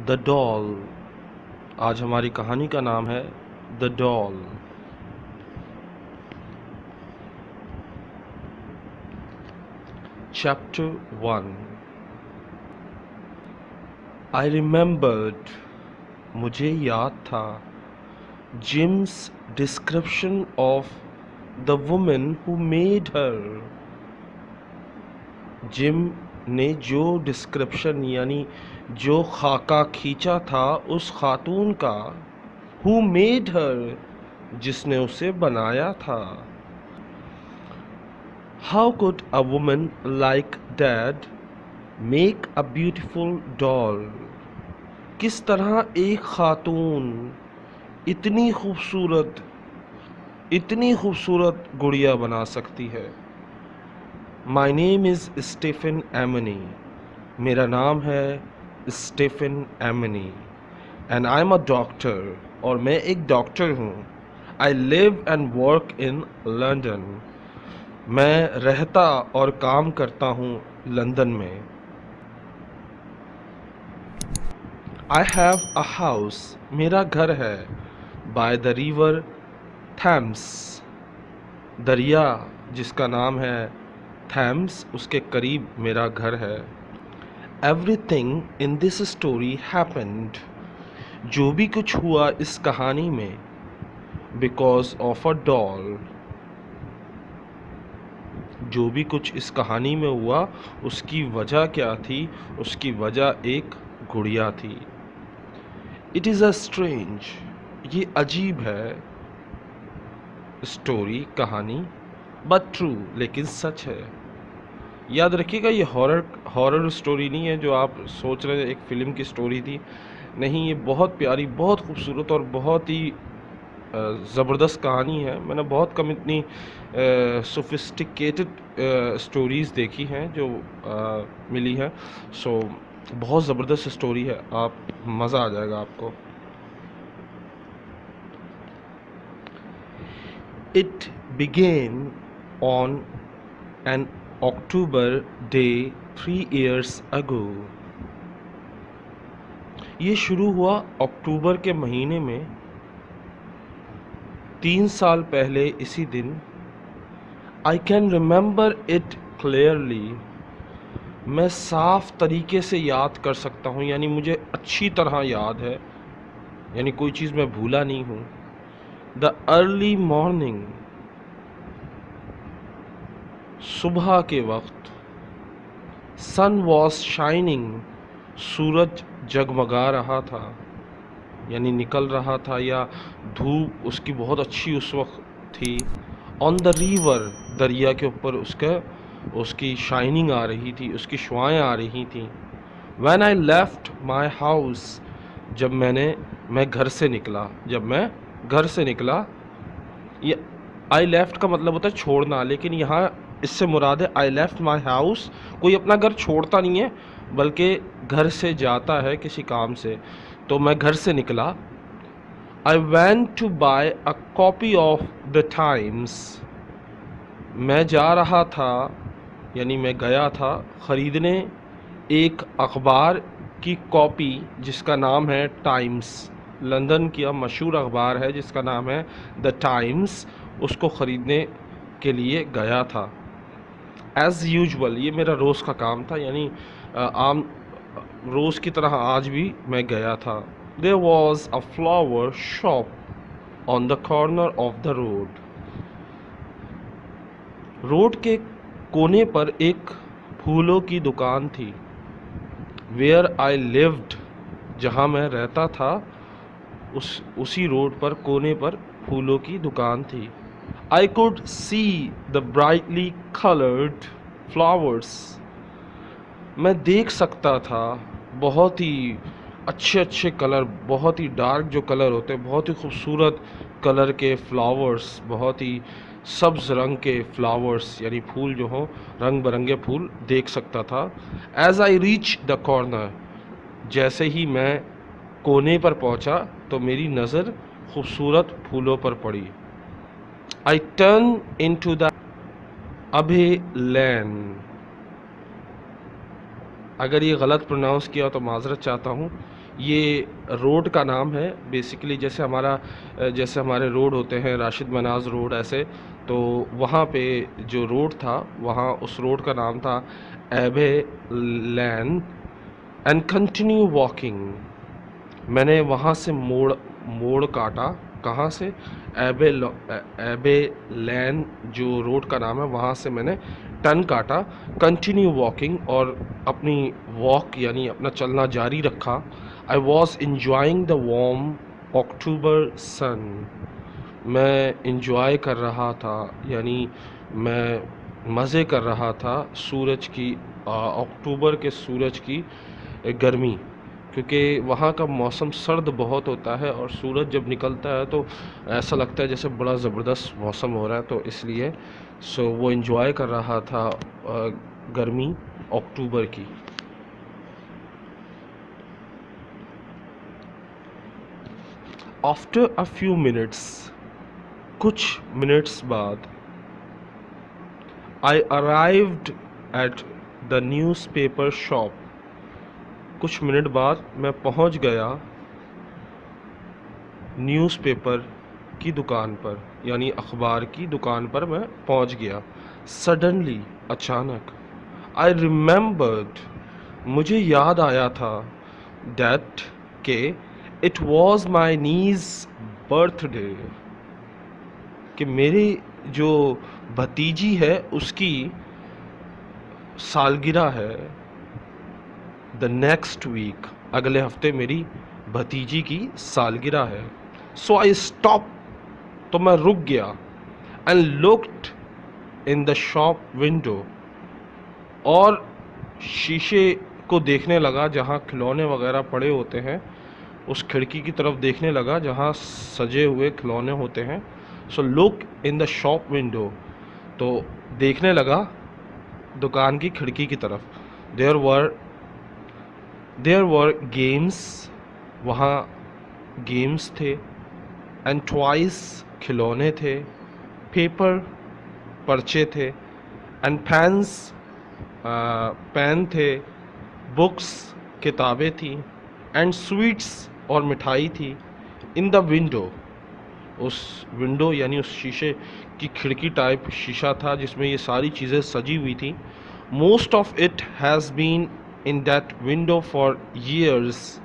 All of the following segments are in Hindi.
The doll. आज हमारी कहानी का नाम है the doll. Chapter 1। I remembered, मुझे याद था, Jim's description of the woman who made her. Jim ने जो डिस्क्रिप्शन यानी जो खाका खींचा था उस खातून का, हु मेड हर, जिसने उसे बनाया था। How could a woman like that make a beautiful doll? किस तरह एक खातून इतनी खूबसूरत गुड़िया बना सकती है। My name is Stephen Amney. मेरा नाम है Stephen Amney and I am a doctor, और मैं एक डॉक्टर हूँ। I live and work in London. मैं रहता और काम करता हूँ लंदन में। आई हैव अ हाउस, मेरा घर है, बाय द रिवर थैम्स, दरिया जिसका नाम है थैम्स, उसके करीब मेरा घर है। Everything in this story happened, जो भी कुछ हुआ इस कहानी में, बिकॉज ऑफ अ डॉल। जो भी कुछ इस कहानी में हुआ उसकी वजह क्या थी? उसकी वजह एक गुड़िया थी। इट इज़ अ स्ट्रेंज, ये अजीब है, स्टोरी कहानी, बट ट्रू, लेकिन सच है। याद रखिएगा, ये हॉरर स्टोरी नहीं है जो आप सोच रहे हैं एक फ़िल्म की स्टोरी थी। नहीं, ये बहुत प्यारी, बहुत खूबसूरत और बहुत ही ज़बरदस्त कहानी है। मैंने बहुत कम इतनी सोफिस्टिकेटेड स्टोरीज़ देखी हैं जो मिली है। सो बहुत ज़बरदस्त स्टोरी है, आप मज़ा आ जाएगा आपको। It began on an October day 3 years ago. ये शुरू हुआ अक्टूबर के महीने में 3 साल पहले इसी दिन। I can remember it clearly. मैं साफ तरीके से याद कर सकता हूँ, यानी मुझे अच्छी तरह याद है, यानी कोई चीज़ मैं भूला नहीं हूँ। The early morning, सुबह के वक्त। सन वॉज शाइनिंग, सूरज जगमगा रहा था, यानी निकल रहा था, या धूप उसकी बहुत अच्छी उस वक्त थी। ऑन द रिवर, दरिया के ऊपर उसकी शाइनिंग आ रही थी, उसकी शुआएं आ रही थी। When I left my house, जब मैं घर से निकला, ये आई लेफ्ट का मतलब होता है छोड़ना, लेकिन यहाँ इससे मुराद है आई लेफ्ट माई हाउस। कोई अपना घर छोड़ता नहीं है, बल्कि घर से जाता है किसी काम से। तो मैं घर से निकला। I went to buy a copy of the Times. मैं जा रहा था, यानी मैं गया था ख़रीदने एक अखबार की कॉपी जिसका नाम है टाइम्स। लंदन की मशहूर अखबार है जिसका नाम है द टाइम्स, उसको ख़रीदने के लिए गया था। एज़ यूजुअल, ये मेरा रोज़ का काम था, यानी आम रोज़ की तरह आज भी मैं गया था। There was a flower shop on the corner of the road. Road के कोने पर एक फूलों की दुकान थी। वेयर आई लिव्ड, जहाँ मैं रहता था, उसी रोड पर कोने पर फूलों की दुकान थी। I could see the brightly coloured flowers. मैं देख सकता था बहुत ही अच्छे कलर, बहुत ही डार्क जो कलर होते हैं, बहुत ही खूबसूरत कलर के फ्लावर्स, बहुत ही सब्ज़ रंग के फ्लावर्स, यानी फूल जो हों, रंग बिरंगे फूल देख सकता था। As I reach the corner, जैसे ही मैं कोने पर पहुंचा तो मेरी नज़र खूबसूरत फूलों पर पड़ी। I turn into the Abbey Lane. अगर ये गलत प्रोनाउंस किया तो माजरत चाहता हूँ। ये रोड का नाम है बेसिकली। जैसे हमारे रोड होते हैं राशिद मनाज रोड ऐसे, तो वहाँ पे जो रोड था वहाँ उस रोड का नाम था एबे लैन एंड कंटिन्यू वॉकिंग। मैंने वहाँ से मोड़ काटा। कहाँ से? एबे लैन जो रोड का नाम है वहाँ से मैंने टर्न काटा, कंटिन्यू वॉकिंग, और अपनी वॉक यानी अपना चलना जारी रखा। I was enjoying the warm October sun. मैं इंजॉय कर रहा था यानी मैं मज़े कर रहा था सूरज की, अक्टूबर के सूरज की गर्मी, क्योंकि वहाँ का मौसम सर्द बहुत होता है और सूरज जब निकलता है तो ऐसा लगता है जैसे बड़ा ज़बरदस्त मौसम हो रहा है, तो इसलिए वो एंजॉय कर रहा था गर्मी अक्टूबर की। आफ्टर अ फ्यू मिनट्स, कुछ मिनट्स बाद, आई arrived at the newspaper shop. कुछ मिनट बाद मैं पहुंच गया न्यूज़पेपर की दुकान पर, यानी अखबार की दुकान पर मैं पहुंच गया। सडनली, अचानक, आई रिमेंबर्ड, मुझे याद आया था, दैट के it was my knees birthday, कि मेरी जो भतीजी है उसकी सालगिरह है। द नेक्स्ट वीक, अगले हफ्ते मेरी भतीजी की सालगिरह है। सो आई स्टॉप, तो मैं रुक गया, and looked in the shop window, और शीशे को देखने लगा जहाँ खिलौने वगैरह पड़े होते हैं, उस खिड़की की तरफ देखने लगा जहाँ सजे हुए खिलौने होते हैं। So look in the shop window, तो देखने लगा दुकान की खिड़की की तरफ। देयर वर गेम्स, वहाँ गेम्स थे, एंड टॉयज, खिलौने थे, पेपर, पर्चे थे, एंड पेन्स, पेन थे, बुक्स, किताबें थी, एंड स्वीट्स, और मिठाई थी। इन द विंडो, उस विंडो यानी उस शीशे की खिड़की टाइप शीशा था जिसमें ये सारी चीज़ें सजी हुई थी। Most of it has been in that window for years,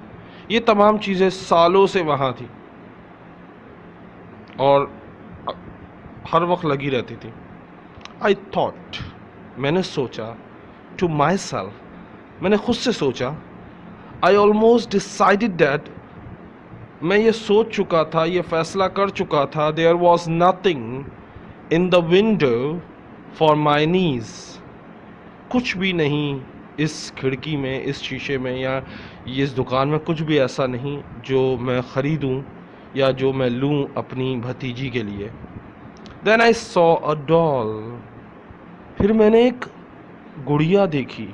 ये तमाम चीज़ें सालों से वहाँ थी और हर वक्त लगी रहती थी। आई थॉट, मैंने सोचा, टू माई सेल्फ, मैंने खुद से सोचा, आई ऑलमोस्ट डिसाइडेड दैट, मैं ये सोच चुका था, ये फैसला कर चुका था, there was nothing in the window for my niece, कुछ भी नहीं इस खिड़की में, इस शीशे में या इस दुकान में कुछ भी ऐसा नहीं जो मैं ख़रीदूँ या जो मैं लूँ अपनी भतीजी के लिए। Then I saw a doll, फिर मैंने एक गुड़िया देखी।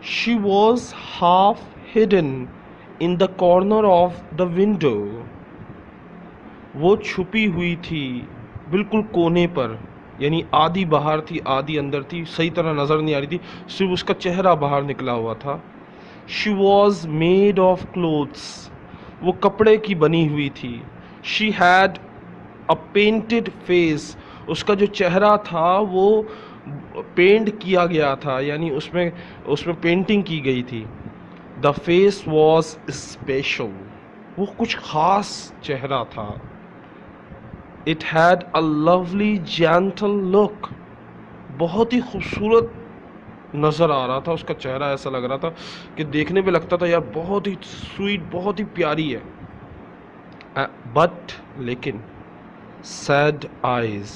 She was half hidden in the corner of the window, वो छुपी हुई थी बिल्कुल कोने पर, यानी आधी बाहर थी आधी अंदर थी, सही तरह नज़र नहीं आ रही थी, सिर्फ उसका चेहरा बाहर निकला हुआ था। She was made of clothes, वो कपड़े की बनी हुई थी। She had a painted face, उसका जो चेहरा था वो पेंट किया गया था, यानी उसमें पेंटिंग की गई थी। द फेस वॉज स्पेशल, वो कुछ खास चेहरा था। It had a lovely gentle look, बहुत ही खूबसूरत नज़र आ रहा था उसका चेहरा, ऐसा लग रहा था कि देखने में लगता था यार बहुत ही स्वीट, बहुत ही प्यारी है। बट, लेकिन, सैड आइज,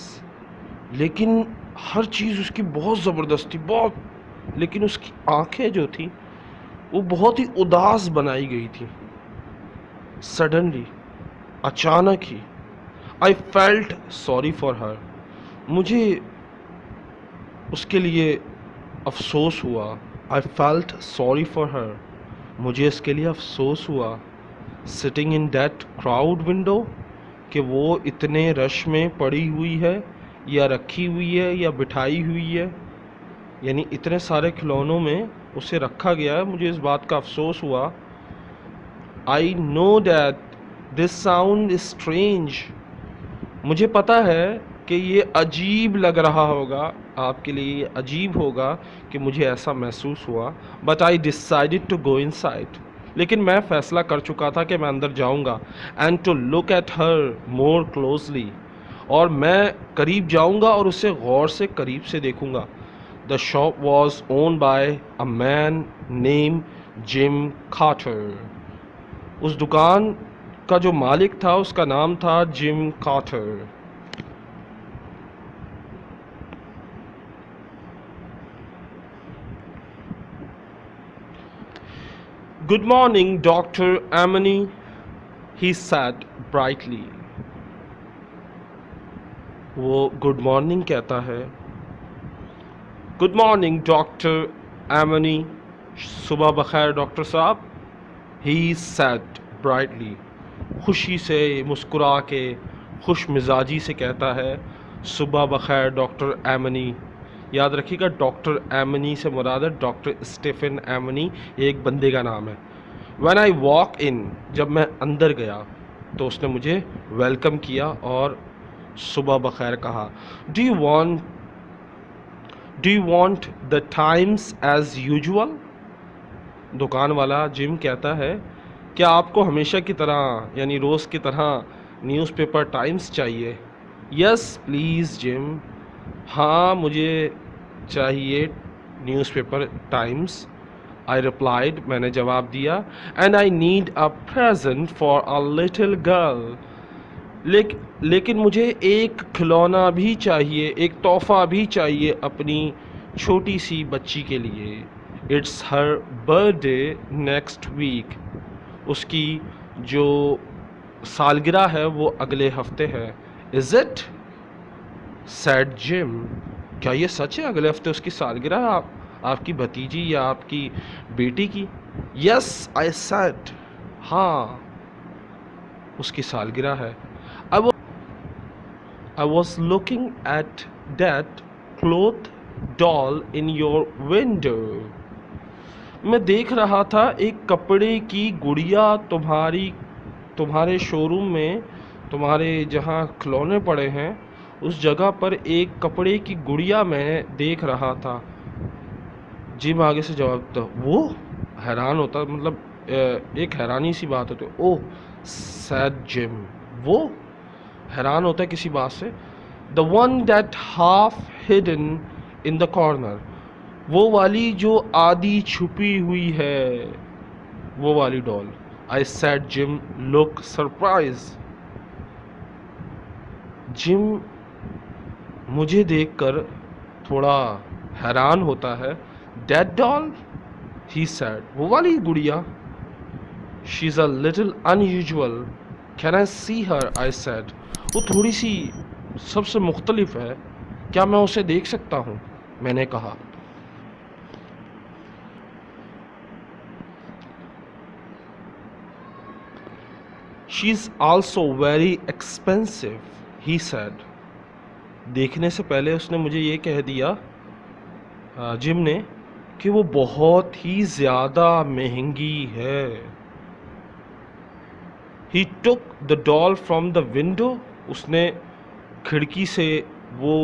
लेकिन हर चीज़ उसकी बहुत ज़बरदस्त थी, बहुत, लेकिन उसकी आंखें जो थी वो बहुत ही उदास बनाई गई थी। सडनली, अचानक ही, I felt sorry for her, मुझे उसके लिए अफसोस हुआ। I felt sorry for her, मुझे इसके लिए अफसोस हुआ। Sitting in that crowd window, कि वो इतने रश में पड़ी हुई है या रखी हुई है या बिठाई हुई है, यानी इतने सारे खिलौनों में उसे रखा गया है। मुझे इस बात का अफसोस हुआ। I know that this sound is strange. मुझे पता है कि ये अजीब लग रहा होगा, आपके लिए ये अजीब होगा कि मुझे ऐसा महसूस हुआ। But I decided to go inside. लेकिन मैं फ़ैसला कर चुका था कि मैं अंदर जाऊंगा। And to look at her more closely. और मैं करीब जाऊंगा और उसे गौर से करीब से देखूंगा। The shop was owned by a man named Jim Carter. उस दुकान का जो मालिक था उसका नाम था Jim Carter. Good morning, Dr. Amani, he said brightly. वो गुड मॉर्निंग कहता है। गुड मॉर्निंग डॉक्टर एमनी, सुबह बखैर डॉक्टर साहब। ही सेड ब्राइटली, खुशी से मुस्कुरा के खुश मिजाजी से कहता है सुबह बखैर डॉक्टर एमनी। याद रखिएगा डॉक्टर एमनी से मुराद है डॉक्टर स्टीफन एमनी, एक बंदे का नाम है। When I walk in, जब मैं अंदर गया तो उसने मुझे वेलकम किया और सुबह बखैर कहा। Do you want the Times as usual? दुकान वाला जिम कहता है क्या आपको हमेशा की तरह यानी रोज़ की तरह न्यूज़पेपर टाइम्स चाहिए? Yes please gym. हाँ मुझे चाहिए न्यूज़पेपर टाइम्स। आई रिप्लाइड, मैंने जवाब दिया। And I need a present for a little girl. लेकिन मुझे एक खिलौना भी चाहिए, एक तोहफ़ा भी चाहिए अपनी छोटी सी बच्ची के लिए। It's her birthday next week. उसकी जो सालगिरह है वो अगले हफ्ते है। Is it? Said Jim. क्या ये सच है? अगले हफ्ते उसकी सालगिरह है आपकी भतीजी या आपकी बेटी की? Yes I said. हाँ उसकी सालगिरह है। I was looking at that cloth doll in your window. मैं देख रहा था एक कपड़े की गुड़िया तुम्हारे शोरूम में, तुम्हारे जहाँ खिलौने पड़े हैं उस जगह पर एक कपड़े की गुड़िया मैं देख रहा था। जिम आगे से जवाब था। वो हैरान होता, मतलब एक हैरानी सी बात होती है। ओह सैड जिम। वो हैरान होता है किसी बात से। The one that half hidden in the corner. वो वाली जो आधी छुपी हुई है, वो वाली डॉल। आई sad gym look surprise. Gym मुझे देखकर थोड़ा हैरान होता है। दैट डॉल, ही सैड, वो वाली गुड़िया। She is a little unusual, can I see her? I said. वो थोड़ी सी सबसे मुख्तलिफ है, क्या मैं उसे देख सकता हूँ? मैंने कहा। She is also very expensive, he sad. देखने से पहले उसने मुझे ये कह दिया जिम ने कि वो बहुत ही ज़्यादा महंगी है। He took the doll from the window. उसने खिड़की से वो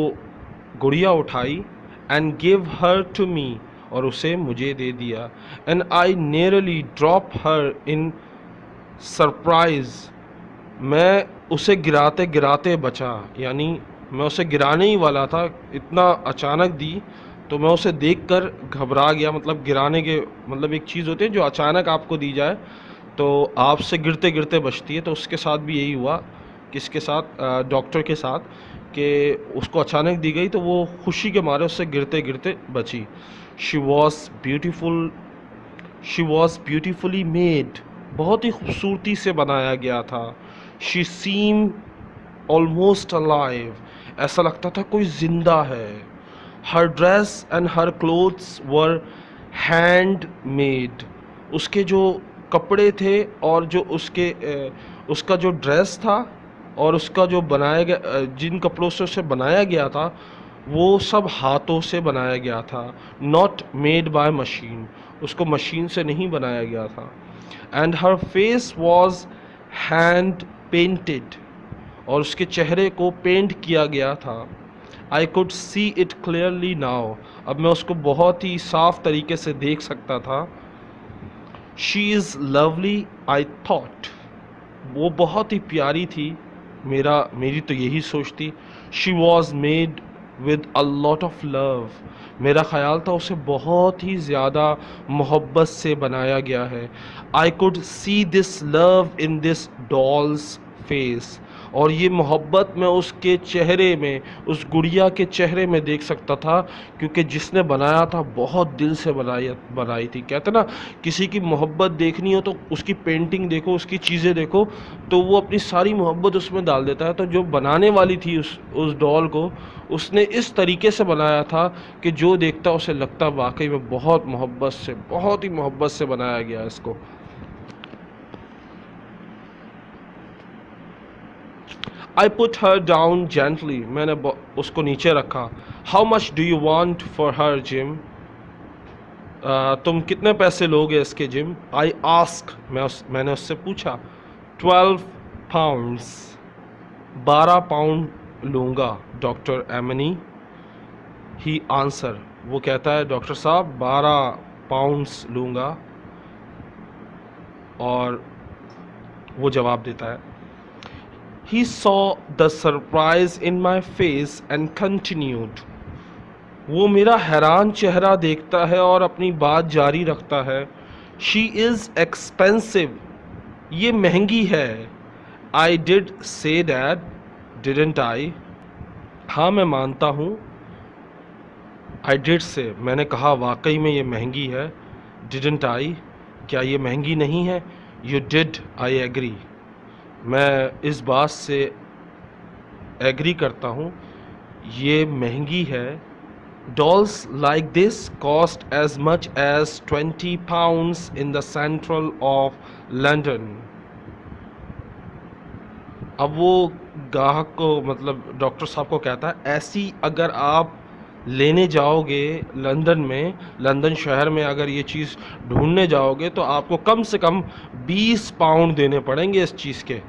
गुड़िया उठाई। And give her to me, और उसे मुझे दे दिया। And I nearly drop her in surprise. मैं उसे गिराते गिराते बचा, यानी मैं उसे गिराने ही वाला था, इतना अचानक दी तो मैं उसे देखकर घबरा गया। मतलब गिराने के मतलब एक चीज़ होती है जो अचानक आपको दी जाए तो आपसे गिरते गिरते बचती है। तो उसके साथ भी यही हुआ, किसके साथ? डॉक्टर के साथ, कि उसको अचानक दी गई तो वो खुशी के मारे उससे गिरते गिरते बची। She was beautiful, she was beautifully made. बहुत ही खूबसूरती से बनाया गया था। She seem almost alive. ऐसा लगता था कोई जिंदा है। Her dress and her clothes were hand made. उसके जो कपड़े थे और जो उसका जो ड्रेस था और उसका जो बनाया गया, जिन कपड़ों से उसे बनाया गया था वो सब हाथों से बनाया गया था, नॉट मेड बाय मशीन, उसको मशीन से नहीं बनाया गया था। And her face was hand painted, और उसके चेहरे को पेंट किया गया था। I could see it clearly now, अब मैं उसको बहुत ही साफ तरीके से देख सकता था। She is lovely I thought, वो बहुत ही प्यारी थी, मेरी तो यही सोच थी। She was made with a lot of love, मेरा ख्याल था उसे बहुत ही ज़्यादा मोहब्बत से बनाया गया है। I could see this love in this dolls face, और ये मोहब्बत मैं उसके चेहरे में, उस गुड़िया के चेहरे में देख सकता था, क्योंकि जिसने बनाया था बहुत दिल से बनाई थी। कहते ना, किसी की मोहब्बत देखनी हो तो उसकी पेंटिंग देखो, उसकी चीज़ें देखो, तो वो अपनी सारी मोहब्बत उसमें डाल देता है। तो जो बनाने वाली थी उस डॉल को, उसने इस तरीके से बनाया था कि जो देखता उसे लगता वाकई में बहुत मोहब्बत से, बहुत ही मोहब्बत से बनाया गया इसको। I put her down gently, मैंने उसको नीचे रखा। How much do you want for her gym, तुम कितने पैसे लोगे इसके जिम। आई आस्क, मैंने उससे पूछा। 12 पाउंड्स, 12 पाउंड लूँगा डॉक्टर एमनी। ही आंसर, वो कहता है डॉक्टर साहब 12 पाउंड्स लूँगा, और वो जवाब देता है। He saw the surprise in my face and continued, वो मेरा हैरान चेहरा देखता है और अपनी बात जारी रखता है। शी इज़ एक्सपेंसिव, ये महंगी है। I did say that, didn't I, हाँ मैं मानता हूँ। आई डिड से, मैंने कहा वाकई में ये महंगी है। डिडंट आई, क्या ये महंगी नहीं है। यू डिड, आई एग्री, मैं इस बात से एग्री करता हूँ, ये महंगी है। Dolls like this cost as much as 20 pounds in the central of London. अब वो ग्राहक को, मतलब डॉक्टर साहब को कहता है, ऐसी अगर आप लेने जाओगे लंदन में, लंदन शहर में अगर ये चीज़ ढूंढने जाओगे तो आपको कम से कम 20 पाउंड देने पड़ेंगे इस चीज़ के।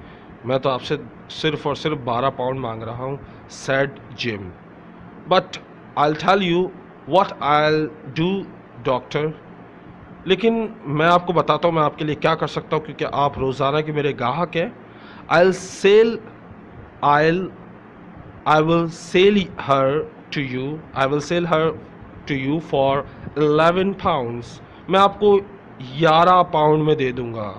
मैं तो आपसे सिर्फ और सिर्फ 12 पाउंड मांग रहा हूँ, sad gym. But I'll tell you what I'll do, doctor, लेकिन मैं आपको बताता हूँ मैं आपके लिए क्या कर सकता हूँ, क्योंकि आप रोज़ाना के मेरे ग्राहक हैं। I'll sell, I'll I will sell her to you, I will sell her to you for 11 pounds, मैं आपको 11 पाउंड में दे दूँगा।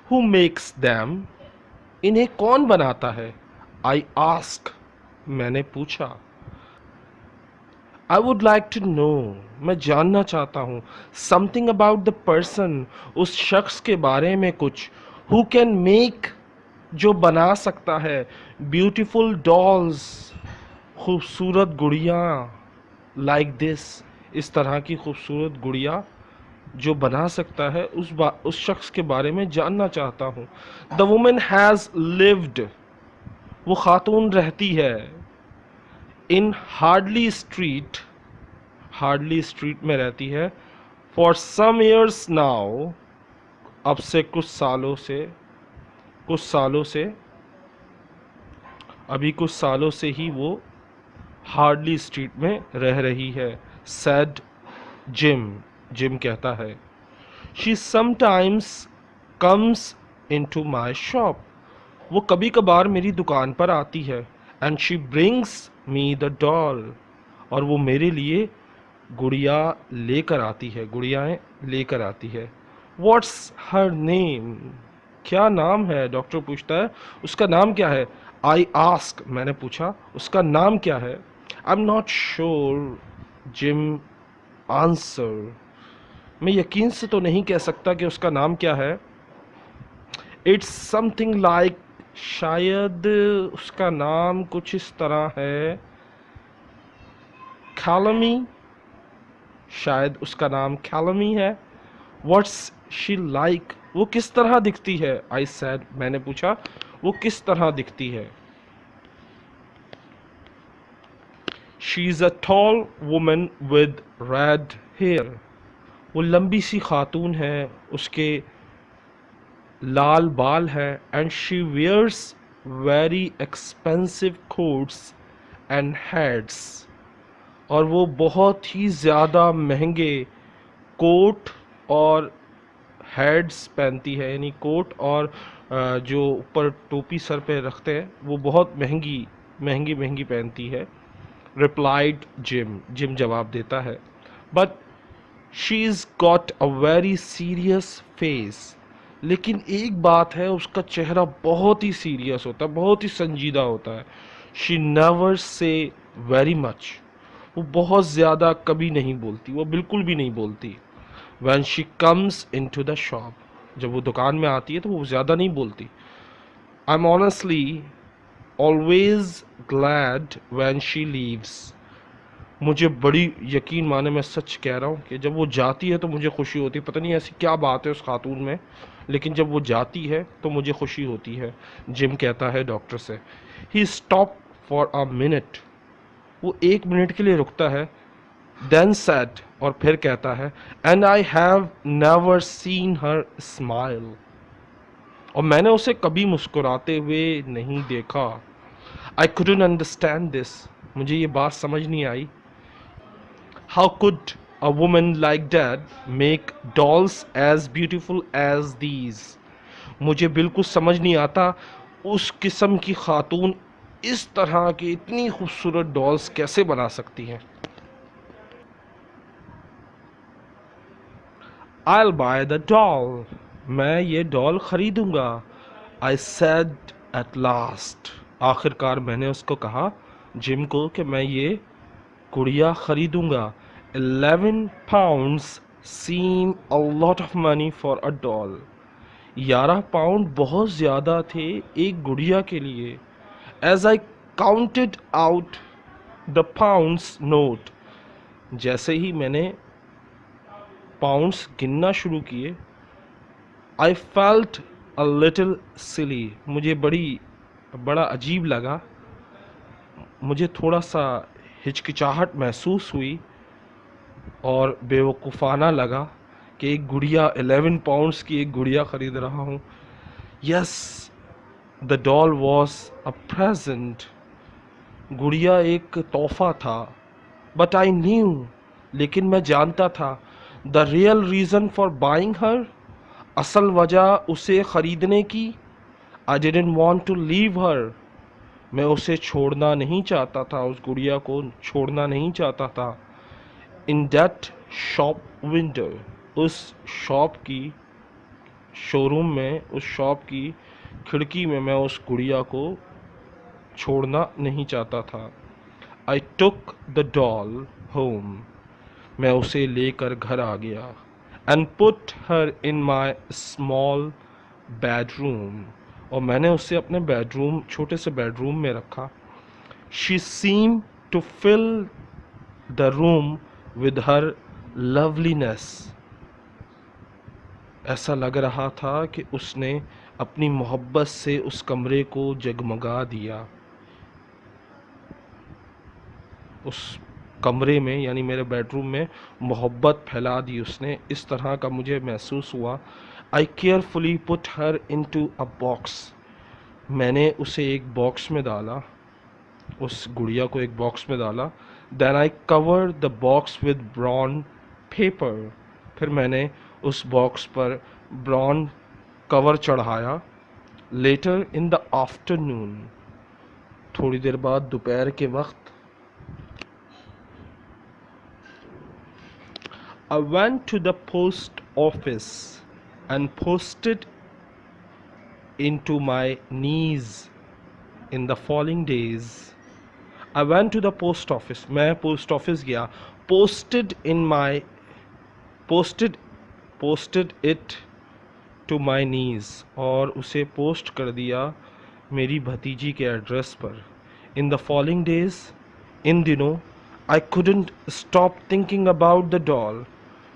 Who makes them, इन्हें कौन बनाता है। I ask, मैंने पूछा। I would like to know, मैं जानना चाहता हूँ। समथिंग अबाउट द पर्सन, उस शख्स के बारे में कुछ। हु कैन मेक, जो बना सकता है। ब्यूटिफुल डॉल्स, खूबसूरत गुड़िया। लाइक दिस, इस तरह की खूबसूरत गुड़िया जो बना सकता है, उस शख्स के बारे में जानना चाहता हूँ। द वुमेन हैज़ लिव्ड, वो खातून रहती है। इन हार्डली स्ट्रीट, हार्डली स्ट्रीट में रहती है। फॉर सम ईयर्स नाउ, अब से कुछ सालों से, अभी कुछ सालों से ही वो हार्डली स्ट्रीट में रह रही है। सैड जिम कहता है। She sometimes comes into my shop, वो कभी कभार मेरी दुकान पर आती है। And she brings me the doll, और वो मेरे लिए गुड़िया लेकर आती है, गुड़ियाएँ लेकर आती है। व्हाट्स हर नेम, क्या नाम है, डॉक्टर पूछता है, उसका नाम क्या है। आई आस्क, मैंने पूछा उसका नाम क्या है। I am not sure, gym answer, मैं यकीन से तो नहीं कह सकता कि उसका नाम क्या है। इट्स समथिंग लाइक, शायद उसका नाम कुछ इस तरह है। कैलमी, शायद उसका नाम कैलमी है। व्हाट्स शी लाइक, वो किस तरह दिखती है। आई सैड, मैंने पूछा वो किस तरह दिखती है। She is a tall woman with red hair, वो लंबी सी खातून है, उसके लाल बाल है। And she wears very expensive coats and hats, और वो बहुत ही ज़्यादा महंगे कोट और हेड्स पहनती है, यानी कोट और जो ऊपर टोपी सर पे रखते हैं वो बहुत महंगी महंगी महंगी पहनती है। रिप्लाइड जिम, जिम जवाब देता है, but she is got a very serious face, लेकिन एक बात है, उसका चेहरा बहुत ही सीरियस होता है, बहुत ही संजीदा होता है। She never say very much, वो बहुत ज़्यादा कभी नहीं बोलती, वो बिल्कुल भी नहीं बोलती। When she comes into the shop, जब वो दुकान में आती है तो वो ज़्यादा नहीं बोलती। I'm honestly always glad when she leaves, मुझे बड़ी यकीन माने मैं सच कह रहा हूँ कि जब वो जाती है तो मुझे खुशी होती है। पता नहीं ऐसी क्या बात है उस खातून में, लेकिन जब वो जाती है तो मुझे खुशी होती है। जिम कहता है डॉक्टर से। He stopped for a minute, वो 1 मिनट के लिए रुकता है। Then said, और फिर कहता है, and I have never seen her smile, और मैंने उसे कभी मुस्कुराते हुए नहीं देखा। I couldn't understand this, मुझे ये बात समझ नहीं आई। How could a woman like that make dolls as beautiful as these, मुझे बिल्कुल समझ नहीं आता उस किस्म की खातून इस तरह की इतनी खूबसूरत डॉल्स कैसे बना सकती हैं। I'll buy the doll, मैं ये doll खरीदूंगा। I said at last, आखिरकार मैंने उसको कहा, जिम को, कि मैं ये गुड़िया खरीदूंगा। 11 pounds seem a lot of money for a doll, 11 pound बहुत ज़्यादा थे एक गुड़िया के लिए। As I counted out the pounds note, जैसे ही मैंने पाउंड्स गिनना शुरू किए, आई फेल्ट अ लिटिल सिली, मुझे बड़ा अजीब लगा, मुझे थोड़ा सा हिचकिचाहट महसूस हुई और बेवकूफ़ाना लगा कि एक गुड़िया 11 पाउंड्स की एक गुड़िया ख़रीद रहा हूँ। Yes, the doll was a present, गुड़िया एक तोहफ़ा था। बट आई न्यू, लेकिन मैं जानता था, the real reason for buying her, असल वजह उसे ख़रीदने की। I didn't want to leave her, मैं उसे छोड़ना नहीं चाहता था, उस गुड़िया को छोड़ना नहीं चाहता था। इन दैट शॉप विंडो, उस शॉप की शोरूम में, उस शॉप की खिड़की में मैं उस गुड़िया को छोड़ना नहीं चाहता था। आई टुक द डॉल होम, मैं उसे लेकर घर आ गया। And put her in my small bedroom, और मैंने उसे अपने बेडरूम, छोटे से बेडरूम में रखा। She seem to fill the room with her loveliness, ऐसा लग रहा था कि उसने अपनी मोहब्बत से उस कमरे को जगमगा दिया। उस कमरे में, यानी मेरे बेडरूम में मोहब्बत फैला दी उसने, इस तरह का मुझे महसूस हुआ। I carefully put her into a box, मैंने उसे एक बॉक्स में डाला, उस गुड़िया को एक बॉक्स में डाला। Then I cover the box with brown paper, फिर मैंने उस बॉक्स पर ब्राउन कवर चढ़ाया। लेटर इन द आफ्टरनून, थोड़ी देर बाद दोपहर के वक्त, I went to the post office and posted into my niece in the following days. I went to the post office, मैं post office गया। posted it to my niece, और उसे पोस्ट कर दिया मेरी भतीजी के एड्रेस पर। In the following days, इन दिनों, I couldn't stop thinking about the doll,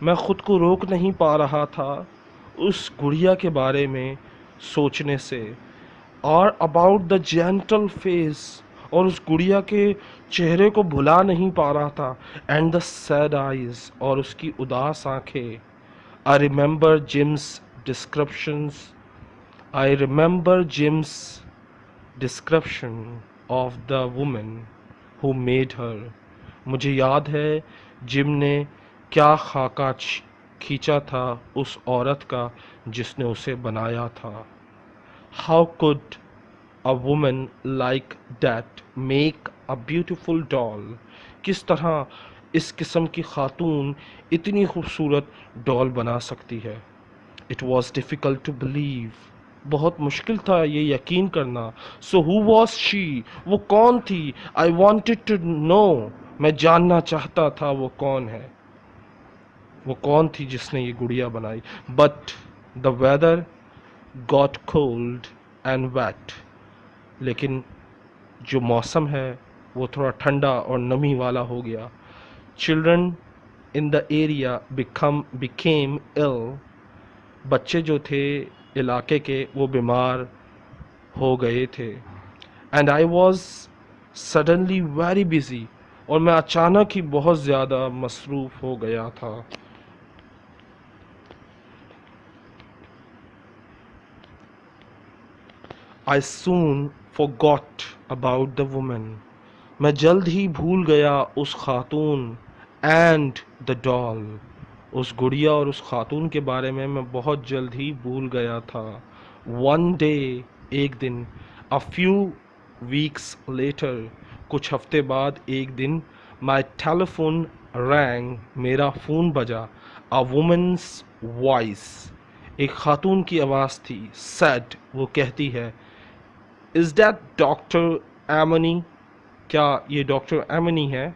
मैं ख़ुद को रोक नहीं पा रहा था उस गुड़िया के बारे में सोचने से। और अबाउट द जेंटल फेस, और उस गुड़िया के चेहरे को भुला नहीं पा रहा था। एंड द सैड आइज, और उसकी उदास आंखें। I remember Jim's descriptions I remember Jim's description of the woman who made her. मुझे याद है जिम ने क्या खाका खींचा था उस औरत का जिसने उसे बनाया था। How could a woman like that make a beautiful doll? किस तरह इस किस्म की खातून इतनी खूबसूरत डॉल बना सकती है। It was difficult to believe, बहुत मुश्किल था ये यकीन करना। So who was she? वो कौन थी? I wanted to know, मैं जानना चाहता था वो कौन है, वो कौन थी जिसने ये गुड़िया बनाई। But the weather got cold and wet, लेकिन जो मौसम है वो थोड़ा ठंडा और नमी वाला हो गया। Children in the area became ill, बच्चे जो थे इलाके के वो बीमार हो गए थे। And I was suddenly very busy, और मैं अचानक ही बहुत ज़्यादा मसरूफ़ हो गया था। आई सून forgot about the woman, मैं जल्द ही भूल गया उस खातून। एंड द डॉल, उस गुड़िया और उस खातून के बारे में मैं बहुत जल्द ही भूल गया था। वन डे, एक दिन। अ फ्यू वीक्स लेटर, कुछ हफ्ते बाद एक दिन। माई टेलीफोन रैंग, मेरा फ़ोन बजा। अ वुमेन्स वॉइस, एक खातून की आवाज़ थी। सैड, वो कहती है, इज़ दैट डॉक्टर एमनी? क्या ये डॉक्टर एमनी है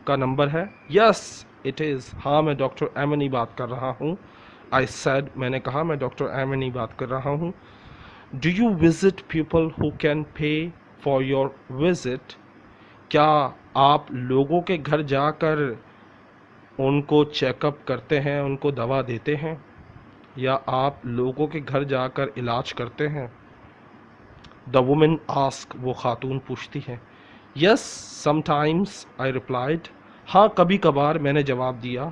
का नंबर है? यस इट इज़, हाँ मैं डॉक्टर एमनी बात कर रहा हूँ। आई सेड, मैंने कहा मैं डॉक्टर एमनी बात कर रहा हूँ। Do you visit people who can pay for your visit? क्या आप लोगों के घर जाकर उनको चेकअप करते हैं, उनको दवा देते हैं, या आप लोगों के घर जाकर इलाज करते हैं? द वुमेन आस्क, वो खातून पूछती है। यस समटाइम्स, आई रिप्लाइड, हाँ कभी कभार, मैंने जवाब दिया।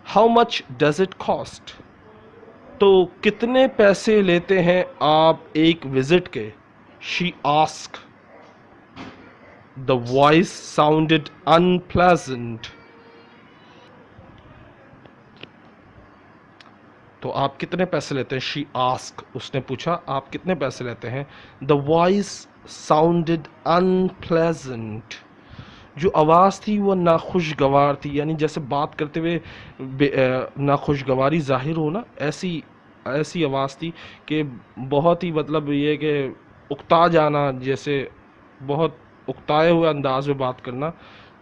How much does it cost? तो कितने पैसे लेते हैं आप एक विजिट के? She ask, the voice sounded unpleasant. तो आप कितने पैसे लेते हैं? शी आस्क, उसने पूछा आप कितने पैसे लेते हैं। द वॉइस साउंडेड अनप्लेजेंट, जो आवाज़ थी वो नाखुशगवार थी, यानी जैसे बात करते हुए नाखुशगवारी ज़ाहिर हो ना, ऐसी ऐसी आवाज़ थी कि बहुत ही मतलब ये कि उकता जाना, जैसे बहुत उकताए हुए अंदाज में बात करना।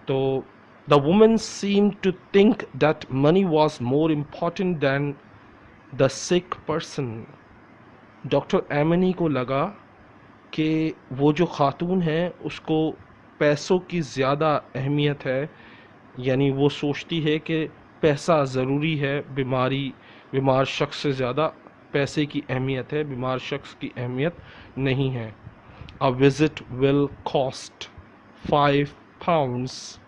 तो the women seem to think that money was more important than the sick person. Doctor Amney को लगा कि वो जो खातून है उसको पैसों की ज़्यादा अहमियत है, यानी वो सोचती है कि पैसा ज़रूरी है, बीमार शख्स से ज़्यादा पैसे की अहमियत है, बीमार शख्स की अहमियत नहीं है। अ विज़िट विल कॉस्ट £5।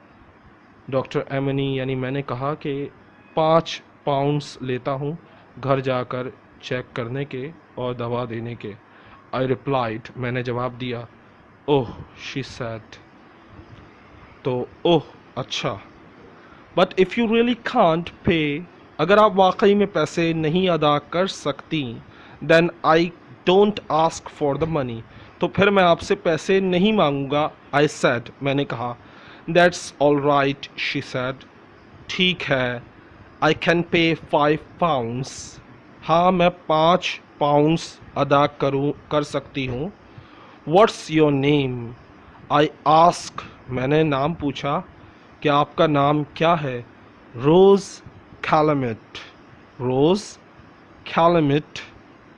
डॉक्टर एमनी, यानी मैंने कहा कि 5 पाउंड्स लेता हूँ घर जाकर चेक करने के और दवा देने के। आई रिप्लाइड, मैंने जवाब दिया। ओह शी सैड, तो ओह अच्छा। But if you really can't pay, अगर आप वाकई में पैसे नहीं अदा कर सकती, then I don't ask for the money, तो फिर मैं आपसे पैसे नहीं मांगूंगा। आई सैड, मैंने कहा। That's all right, she said, ठीक है। आई कैन पे £5, हाँ मैं 5 पाउंड्स अदा कर सकती हूँ। What's your name? I ask, मैंने नाम पूछा कि आपका नाम क्या है। रोज़ कैलमिट, रोज़ कैलमिट,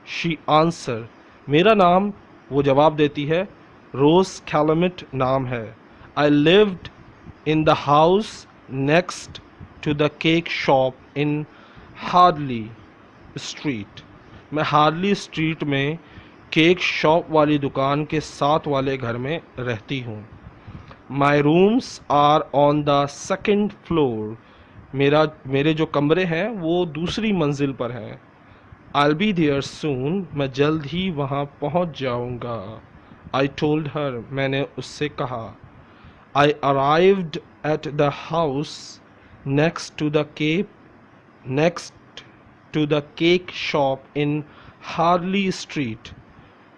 शी आंसर, मेरा नाम, वो जवाब देती है, रोज़ कैलमिट नाम है। I lived in the house next to the cake shop in Hardly Street, मैं हार्डली स्ट्रीट में केक शॉप वाली दुकान के साथ वाले घर में रहती हूँ। My rooms are on the second floor, मेरे जो कमरे हैं वो दूसरी मंजिल पर हैं। I'll be there soon, मैं जल्द ही वहाँ पहुँच जाऊँगा। I told her, मैंने उससे कहा। I arrived at the house next to the cake shop in Harley Street,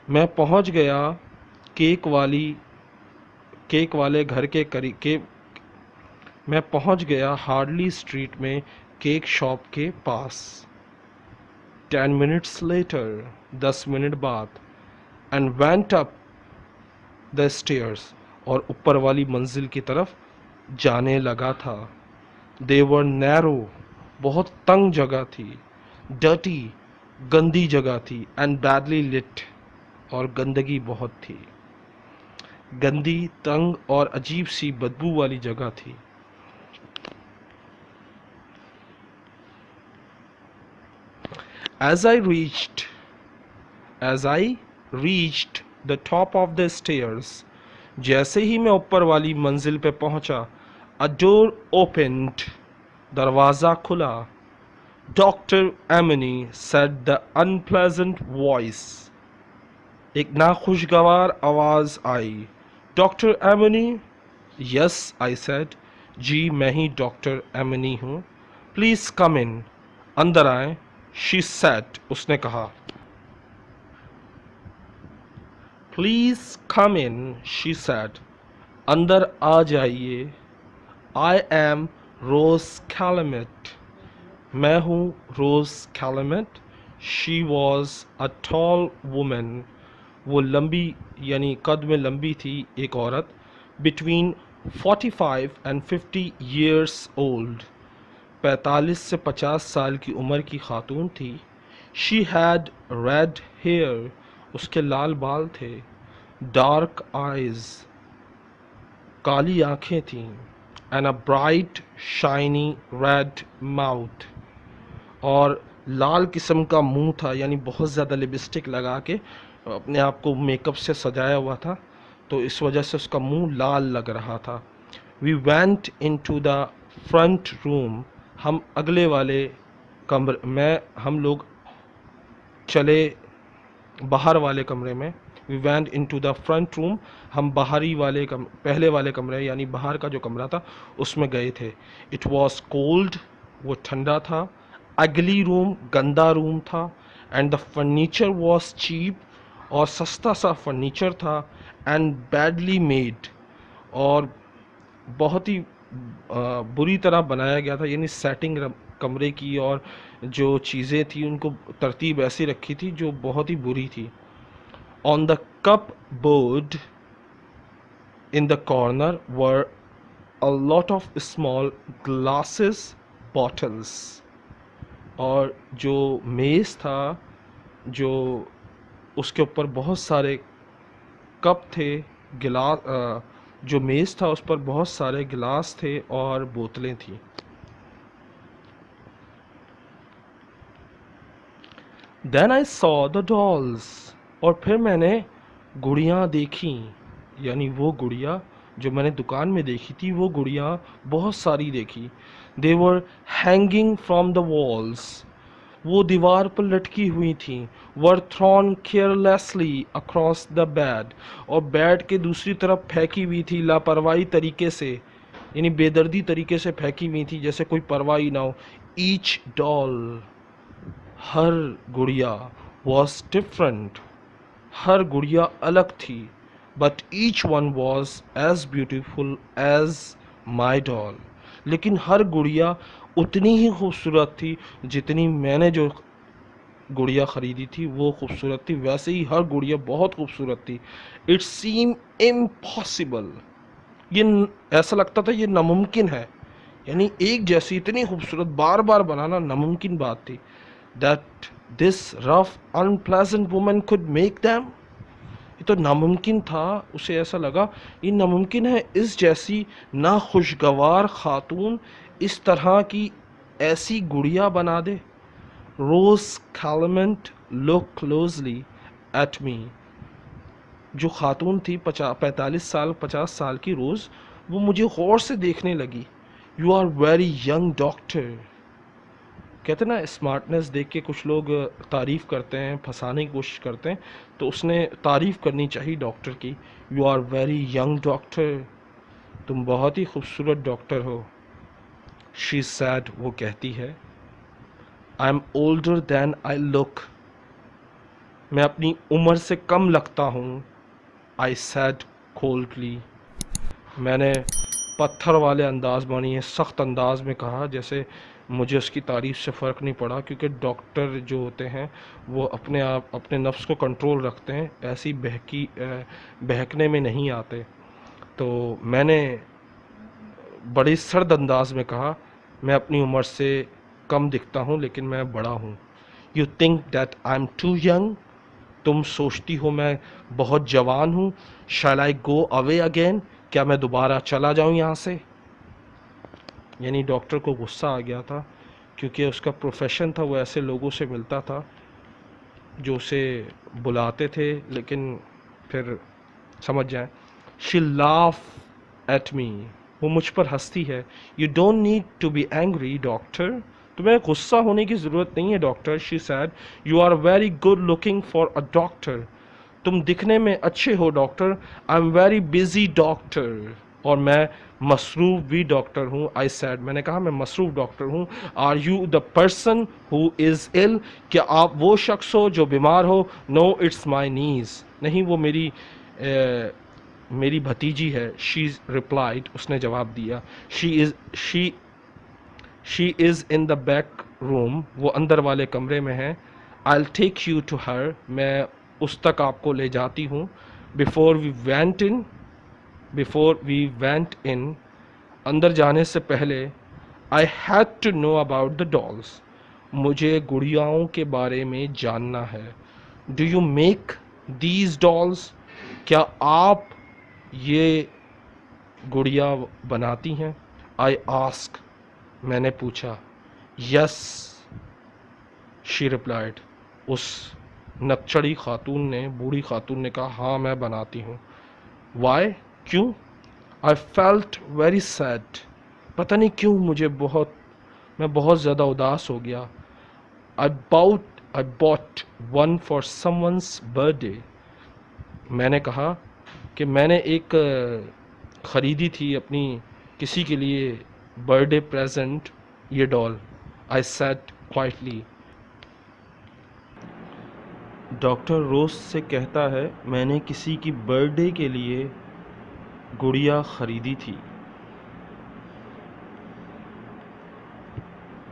मैं पहुँच गया केक वाले घर के करीब के मैं पहुँच गया हार्डली स्ट्रीट में केक शॉप के पास। 10 minutes later, 10 मिनट बाद, and went up the stairs, और ऊपर वाली मंजिल की तरफ जाने लगा था। They were narrow, बहुत तंग जगह थी। Dirty, गंदी जगह थी। And badly lit, और गंदगी बहुत थी। गंदी, तंग और अजीब सी बदबू वाली जगह थी। As I reached the top of the stairs, जैसे ही मैं ऊपर वाली मंजिल पे पहुंचा, a door opened, दरवाज़ा खुला। Dr. Amini, said the unpleasant voice, एक नाखुशगवार आवाज़ आई। Dr. Amini? Yes, I said. जी, मैं ही डॉक्टर एमनी हूँ। Please come in, अंदर आए। She said, उसने कहा। Please come in, she said, अंदर आ जाइए। I am Rose Calumet, मैं हूँ रोज Calmette. She was a tall woman, वो लंबी यानी कद में लंबी थी एक औरत। Between 45 and 50 years old, 45 से 50 साल की उम्र की खातून थी। She had red hair, उसके लाल बाल थे। Dark eyes, काली आँखें थीं। And a bright shiny red mouth, और लाल किस्म का मुंह था, यानी बहुत ज़्यादा लिपस्टिक लगा के अपने आप को मेकअप से सजाया हुआ था, तो इस वजह से उसका मुंह लाल लग रहा था। We went into the front room, हम अगले वाले हम लोग चले बाहर वाले कमरे में। We went into the front room, हम पहले वाले कमरे यानी बाहर का जो कमरा था उसमें गए थे। It was cold, वो ठंडा था। Ugly room, गंदा रूम था। And the furniture was cheap, और सस्ता सा फर्नीचर था। And badly made, और बहुत ही बुरी तरह बनाया गया था, यानी सेटिंग कमरे की और जो चीज़ें थी उनको तरतीब ऐसी रखी थी जो बहुत ही बुरी थी। On the cup board in the corner were a lot of small glasses bottles, और जो मेज़ था जो उसके ऊपर बहुत सारे कप थे, गिलास, जो मेज़ था उस पर बहुत सारे गिलास थे और बोतलें थीं। Then I saw the dolls, और फिर मैंने गुड़ियाँ देखी, यानी वो गुड़िया जो मैंने दुकान में देखी थी वो गुड़ियाँ बहुत सारी देखी। They were hanging from the walls, वो दीवार पर लटकी हुई थी। Were thrown carelessly across the bed, और बेड के दूसरी तरफ फेंकी हुई थी लापरवाही तरीके से, यानी बेदर्दी तरीके से फेंकी हुई थी जैसे कोई परवाह ही ना हो। Each doll, हर गुड़िया, was different, हर गुड़िया अलग थी। But each one was as beautiful as my doll, लेकिन हर गुड़िया उतनी ही खूबसूरत थी जितनी मैंने जो गुड़िया ख़रीदी थी वो खूबसूरत थी, वैसे ही हर गुड़िया बहुत खूबसूरत थी। It seemed impossible, ये ऐसा लगता था ये नामुमकिन है, यानी एक जैसी इतनी खूबसूरत बार बार बनाना नामुमकिन बात थी। That this rough unpleasant woman could make them, ये तो नामुमकिन था, उसे ऐसा लगा ये नामुमकिन है इस जैसी नाखुशगवार खातून इस तरह की ऐसी गुड़िया बना दे। Rose Calumet looked closely at me, जो खातून थी 45 साल 50 साल की, रोज़ वो मुझे गौर से देखने लगी। You are very young doctor. कहते ना, स्मार्टनेस देख के कुछ लोग तारीफ़ करते हैं, फंसाने की कोशिश करते हैं, तो उसने तारीफ़ करनी चाहिए डॉक्टर की। You are very young doctor, तुम बहुत ही खूबसूरत डॉक्टर हो। शी सैड, वो कहती है, I am older than I look, मैं अपनी उम्र से कम लगता हूँ। आई सैड कोल्डली, मैंने पत्थर वाले अंदाज मानी है, सख्त अंदाज में कहा, जैसे मुझे उसकी तारीफ़ से फ़र्क नहीं पड़ा, क्योंकि डॉक्टर जो होते हैं वो अपने आप अपने नफ्स को कंट्रोल रखते हैं, ऐसी बहकने में नहीं आते। तो मैंने बड़े सर्द अंदाज में कहा, मैं अपनी उम्र से कम दिखता हूँ लेकिन मैं बड़ा हूँ। You think that I am too young, तुम सोचती हो मैं बहुत जवान हूँ। शैल आई गो अवे अगेन, क्या मैं दोबारा चला जाऊँ यहाँ से। यानी डॉक्टर को गुस्सा आ गया था, क्योंकि उसका प्रोफेशन था, वो ऐसे लोगों से मिलता था जो उसे बुलाते थे, लेकिन फिर समझ जाए। शी लाफ एट मी, वो मुझ पर हंसती है। You don't need to be angry doctor, तुम्हें गुस्सा होने की ज़रूरत नहीं है doctor. She said, you are very good looking for a doctor, तुम दिखने में अच्छे हो doctor. I am very busy doctor, और मैं मसरूफ़ भी डॉक्टर हूँ। आई सैड, मैंने कहा मैं मसरूफ़ डॉक्टर हूँ। Are you the person who is ill, क्या आप वो शख्स हो जो बीमार हो। नो इट्स माई नीज़, नहीं वो मेरी भतीजी है। शी रिप्लाइड, उसने जवाब दिया। She is in the back room, वो अंदर वाले कमरे में है। I take you to her, मैं उस तक आपको ले जाती हूँ। बिफोर वी वेंट इन, अंदर जाने से पहले, I had to know about the dolls, मुझे गुड़ियाओं के बारे में जानना है। Do you make these dolls, क्या आप ये गुड़िया बनाती हैं। आई आस्क, मैंने पूछा। यस, शी रिप्लाइड, उस नक्चड़ी खातून ने, बूढ़ी खातून ने कहा, हाँ मैं बनाती हूँ। वाई, क्यों। आई फेल्ट वेरी सैड, पता नहीं क्यों मैं बहुत ज़्यादा उदास हो गया। I bought one for someone's birthday, मैंने कहा कि मैंने एक ख़रीदी थी अपनी किसी के लिए बर्थडे प्रेजेंट, ये doll. I said quietly, doctor Rose से कहता है मैंने किसी की बर्थडे के लिए गुड़िया ख़रीदी थी।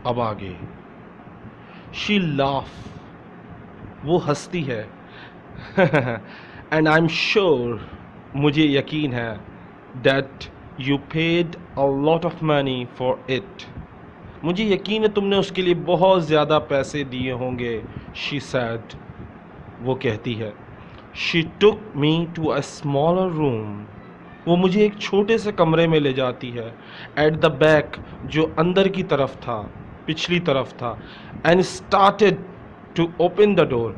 अब आगे, शी लाफ, वो हंसती है। एंड आई एम श्योर, मुझे यकीन है, that you paid a lot of money for it, मुझे यकीन है तुमने उसके लिए बहुत ज़्यादा पैसे दिए होंगे। शी सैड, वो कहती है। She took me to a smaller room, वो मुझे एक छोटे से कमरे में ले जाती है। एट द बैक, जो अंदर की तरफ था, पिछली तरफ था। And started to open the door,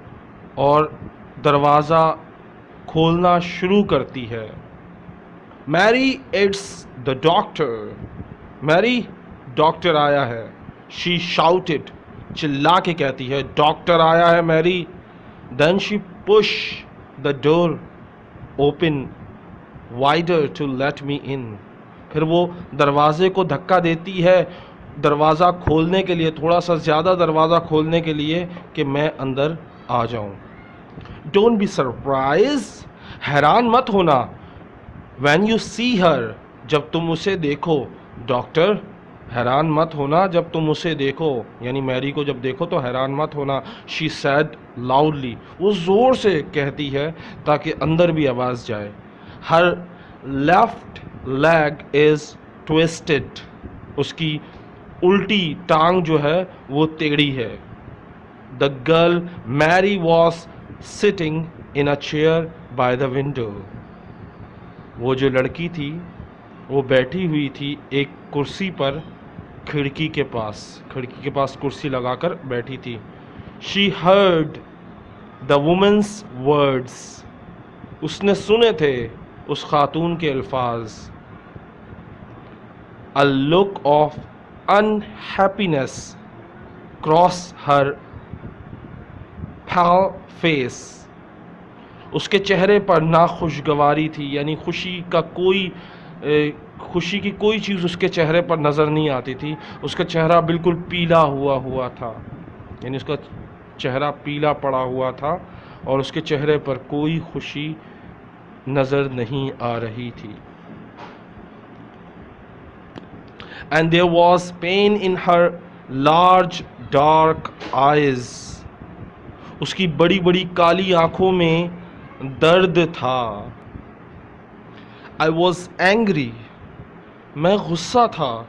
और दरवाज़ा खोलना शुरू करती है। Mary, it's the doctor, Mary, doctor आया है। शी शाउटेड, चिल्ला के कहती है, डॉक्टर आया है Mary. Then she push the door open wider to let me in, फिर वो दरवाजे को धक्का देती है, दरवाज़ा खोलने के लिए, थोड़ा सा ज़्यादा दरवाज़ा खोलने के लिए, कि मैं अंदर आ जाऊं। डोंट बी सरप्राइज, हैरान मत होना। व्हेन यू सी हर, जब तुम उसे देखो। डॉक्टर, हैरान मत होना जब तुम उसे देखो, यानी मैरी को जब देखो तो हैरान मत होना। शी सैड लाउडली, वो ज़ोर से कहती है ताकि अंदर भी आवाज़ जाए। Her left leg is twisted, उसकी उल्टी टांग जो है वो टेढ़ी है। The girl Mary was sitting in a chair by the window, वो जो लड़की थी वो बैठी हुई थी एक कुर्सी पर, खिड़की के पास कुर्सी लगाकर बैठी थी। She heard the woman's words, उसने सुने थे उस खातून के अल्फाज, a look of unhappiness cross her pale face, उसके चेहरे पर नाखुशगवारी थी, यानी खुशी की कोई चीज़ उसके चेहरे पर नज़र नहीं आती थी। उसका चेहरा बिल्कुल पीला हुआ था, यानी उसका चेहरा पीला पड़ा हुआ था और उसके चेहरे पर कोई खुशी नज़र नहीं आ रही थी। And there was pain in her large dark eyes, उसकी बड़ी बड़ी काली आंखों में दर्द था। आई वॉज एंग्री, मैं गुस्सा था।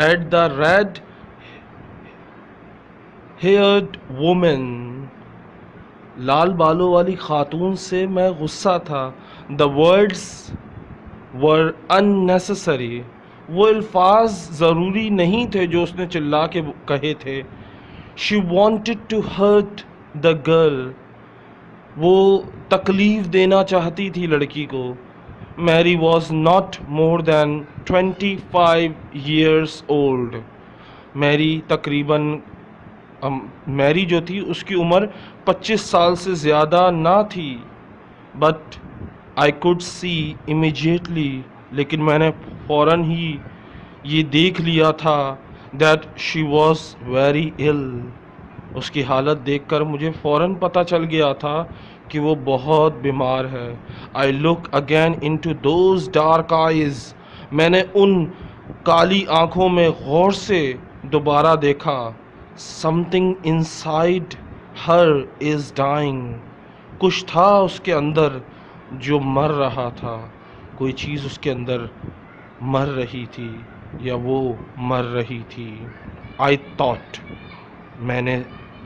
At the red haired women, लाल बालों वाली खातून से मैं गुस्सा था। द वर्ड्स वर अननेसेसरी, वो अल्फाज ज़रूरी नहीं थे जो उसने चिल्ला के कहे थे। She wanted to hurt the girl, वो तकलीफ़ देना चाहती थी लड़की को। Mary was not more than 25 years old, Mary तकरीबन मैरी जो थी उसकी उम्र 25 साल से ज़्यादा ना थी। But I could see immediately, लेकिन मैंने फ़ौरन ही ये देख लिया था दैट शी वॉज वेरी इल, उसकी हालत देखकर मुझे फ़ौरन पता चल गया था कि वो बहुत बीमार है। I look again into those dark eyes, मैंने उन काली आँखों में गौर से दोबारा देखा। Something inside her is dying, कुछ था उसके अंदर जो मर रहा था, कोई चीज़ उसके अंदर मर रही थी या वो मर रही थी। आई थॉट,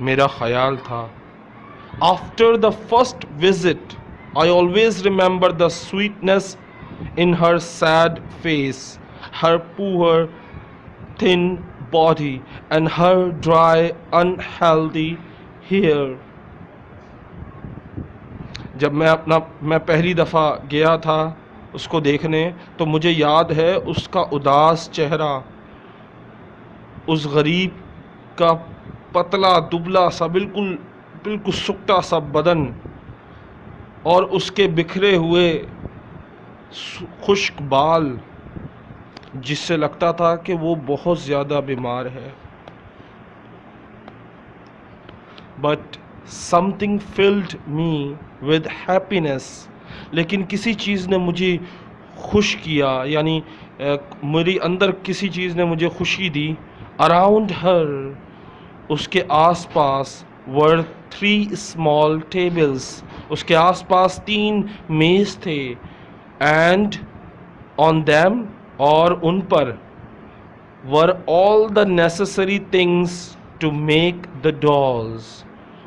मेरा ख्याल था। After the first visit I always remember the sweetness in her sad face, her poor thin body and her dry unhealthy hair. जब मैं पहली दफ़ा गया था उसको देखने, तो मुझे याद है उसका उदास चेहरा, उस गरीब का पतला दुबला सा बिल्कुल सुकता सा बदन और उसके बिखरे हुए खुश्क बाल, जिससे लगता था कि वो बहुत ज़्यादा बीमार है। But something field me with happiness, लेकिन किसी चीज़ ने मुझे खुश किया, यानी मेरे अंदर किसी चीज़ ने मुझे खुशी दी। अराउंड हर, उसके आसपास वर 3 स्मॉल टेबल्स, उसके आसपास 3 मेज़ थे। एंड ऑन दैम, और उन पर were all the necessary things to make the dolls,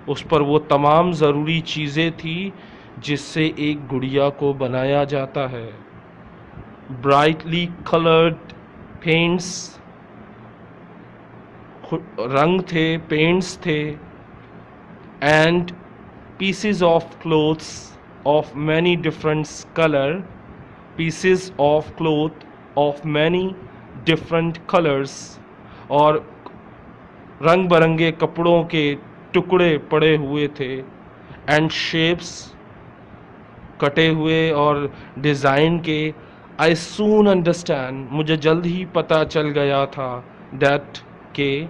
उस पर वो तमाम ज़रूरी चीज़ें थी जिससे एक गुड़िया को बनाया जाता है। ब्राइटली कलर्ड पेंट्स, रंग थे, पेंट्स थे। And pieces of clothes of many different colour, pieces of cloth of many different colours, और रंग बरंगे कपड़ों के टुकड़े पड़े हुए थे। एंड शेप्स, कटे हुए और डिज़ाइन के। आई सून अंडरस्टैंड, मुझे जल्द ही पता चल गया था दैट के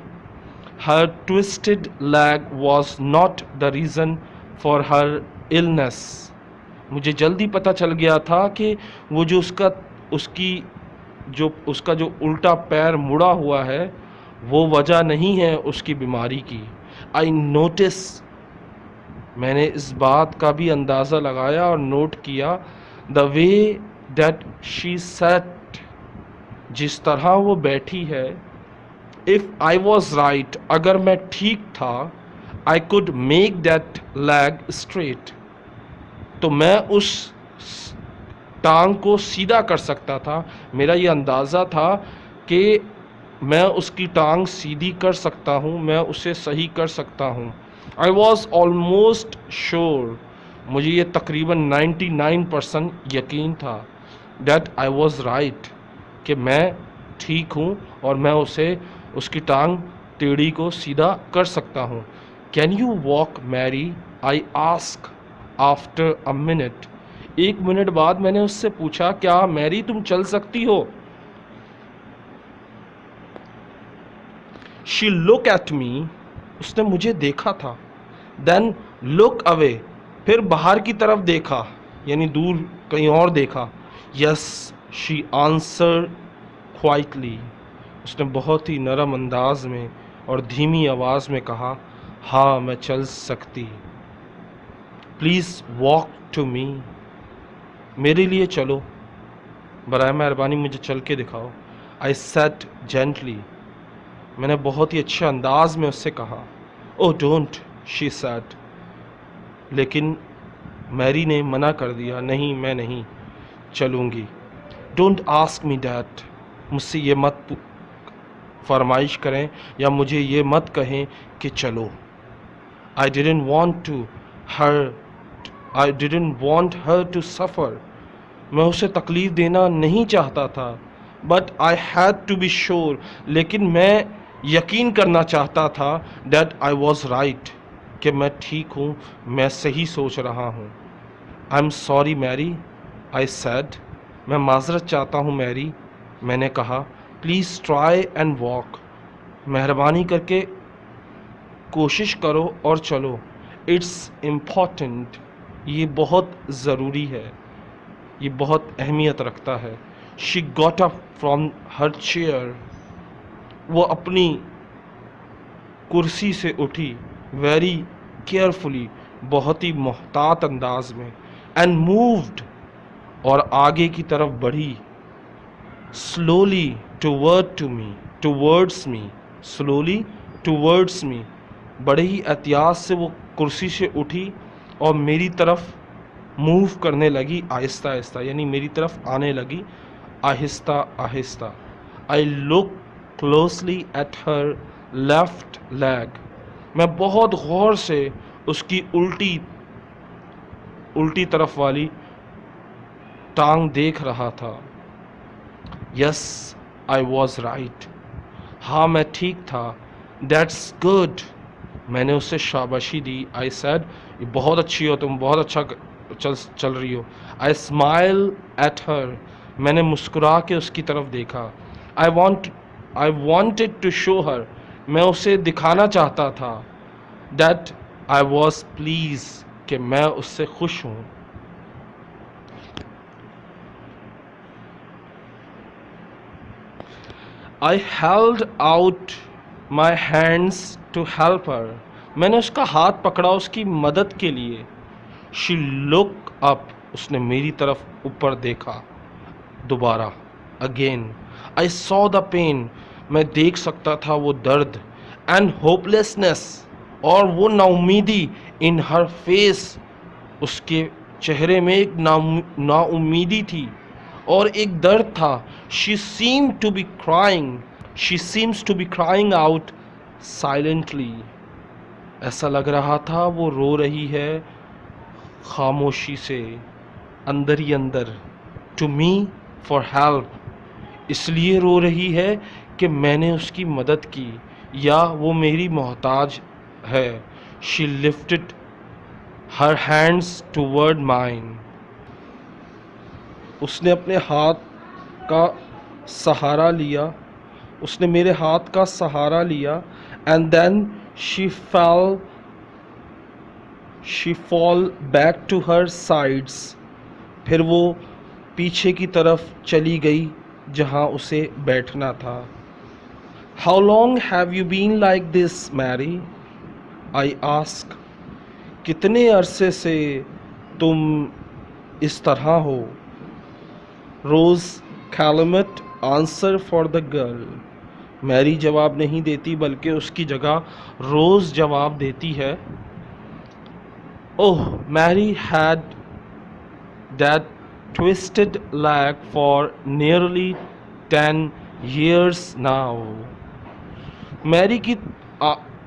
her twisted leg was not the reason for her illness, मुझे जल्दी पता चल गया था कि वो जो उसका जो उल्टा पैर मुड़ा हुआ है वो वजह नहीं है उसकी बीमारी की। आई नोटिस, मैंने इस बात का भी अंदाज़ा लगाया और नोट किया, the way that she set, जिस तरह वो बैठी है। इफ़ आई वॉज राइट, अगर मैं ठीक था, I could make that leg straight, तो मैं उस टांग को सीधा कर सकता था। मेरा ये अंदाज़ा था कि मैं उसकी टांग सीधी कर सकता हूँ, मैं उसे सही कर सकता हूँ। आई वॉज ऑलमोस्ट श्योर मुझे ये तकरीबन 99% यकीन था दैट आई वॉज राइट, कि मैं ठीक हूँ और मैं उसे उसकी टांग टेढ़ी को सीधा कर सकता हूँ। Can you walk Mary, I ask after a minute. 1 minute बाद मैंने उससे पूछा, क्या मैरी तुम चल सकती हो? शी लुक एट मी, उसने मुझे देखा था। देन लुक अवे, फिर बाहर की तरफ देखा, यानी दूर कहीं और देखा। यस, शी आंसर क्वाइटली, उसने बहुत ही नरम अंदाज में और धीमी आवाज़ में कहा, हाँ मैं चल सकती। प्लीज़ वॉक टू मी, मेरे लिए चलो, बराए मेहरबानी मुझे चल के दिखाओ। आई सेड जेंटली, मैंने बहुत ही अच्छे अंदाज में उससे कहा। ओह डोंट, शी सेड, लेकिन मैरी ने मना कर दिया, नहीं मैं नहीं चलूँगी। डोंट आस्क मी डैट, मुझसे ये मत फरमाइश करें या मुझे ये मत कहें कि चलो। I didn't want her to suffer, मैं उसे तकलीफ़ देना नहीं चाहता था। But I had to be sure, लेकिन मैं यकीन करना चाहता था दैट आई वॉज राइट, कि मैं ठीक हूँ, मैं सही सोच रहा हूँ। I am sorry Mary, I said, मैं माजरत चाहता हूँ मैरी, मैंने कहा। प्लीज़ ट्राई एंड वॉक, मेहरबानी करके कोशिश करो और चलो। इट्स इम्पॉर्टेंट, ये बहुत ज़रूरी है, ये बहुत अहमियत रखता है। She got up from her chair, वो अपनी कुर्सी से उठी, वेरी केयरफुली, बहुत ही मोहतात अंदाज में। एंड मूव्ड, और आगे की तरफ बढ़ी। Slowly towards me, slowly towards me, बड़े ही एहतियात से वो कुर्सी से उठी और मेरी तरफ मूव करने लगी, आहिस्ता आहिस्ता, यानी मेरी तरफ आने लगी Aahista Aahista. I look closely at her left leg, मैं बहुत गौर से उसकी उल्टी तरफ वाली टांग देख रहा था। यस, आई वॉज राइट, हाँ मैं ठीक था। दैट्स गुड, मैंने उससे शाबाशी दी। आई सेड, ये बहुत अच्छी हो, तुम बहुत अच्छा चल रही हो। आई स्माइल एट हर, मैंने मुस्कुरा के उसकी तरफ देखा। आई वॉन्टेड टू शो हर, मैं उसे दिखाना चाहता था दैट आई वॉज प्लीज, कि मैं उससे खुश हूँ। I held out my hands to help her, मैंने उसका हाथ पकड़ा उसकी मदद के लिए। शी लुक अप, उसने मेरी तरफ ऊपर देखा दोबारा। Again I saw the pain, मैं देख सकता था वो दर्द। एंड होपलेसनेस, और वो नाउमीदी। इन हर फेस, उसके चेहरे में एक नाउमीदी थी और एक दर्द था। She seems to be crying out silently, ऐसा लग रहा था वो रो रही है खामोशी से, अंदर ही अंदर। टू मी फॉर हेल्प, इसलिए रो रही है कि मैंने उसकी मदद की या वो मेरी मोहताज है। She lifted her hands toward mine, उसने अपने हाथ का सहारा लिया, उसने मेरे हाथ का सहारा लिया। And then she fall back to her sides, फिर वो पीछे की तरफ चली गई जहाँ उसे बैठना था। How long have you been like this Mary, I ask, कितने अरसे से तुम इस तरह हो। Rose Calmet answer for the girl, Mary जवाब नहीं देती बल्कि उसकी जगह रोज़ जवाब देती है। ओह, Mary had that twisted leg for nearly 10 years now. Mary की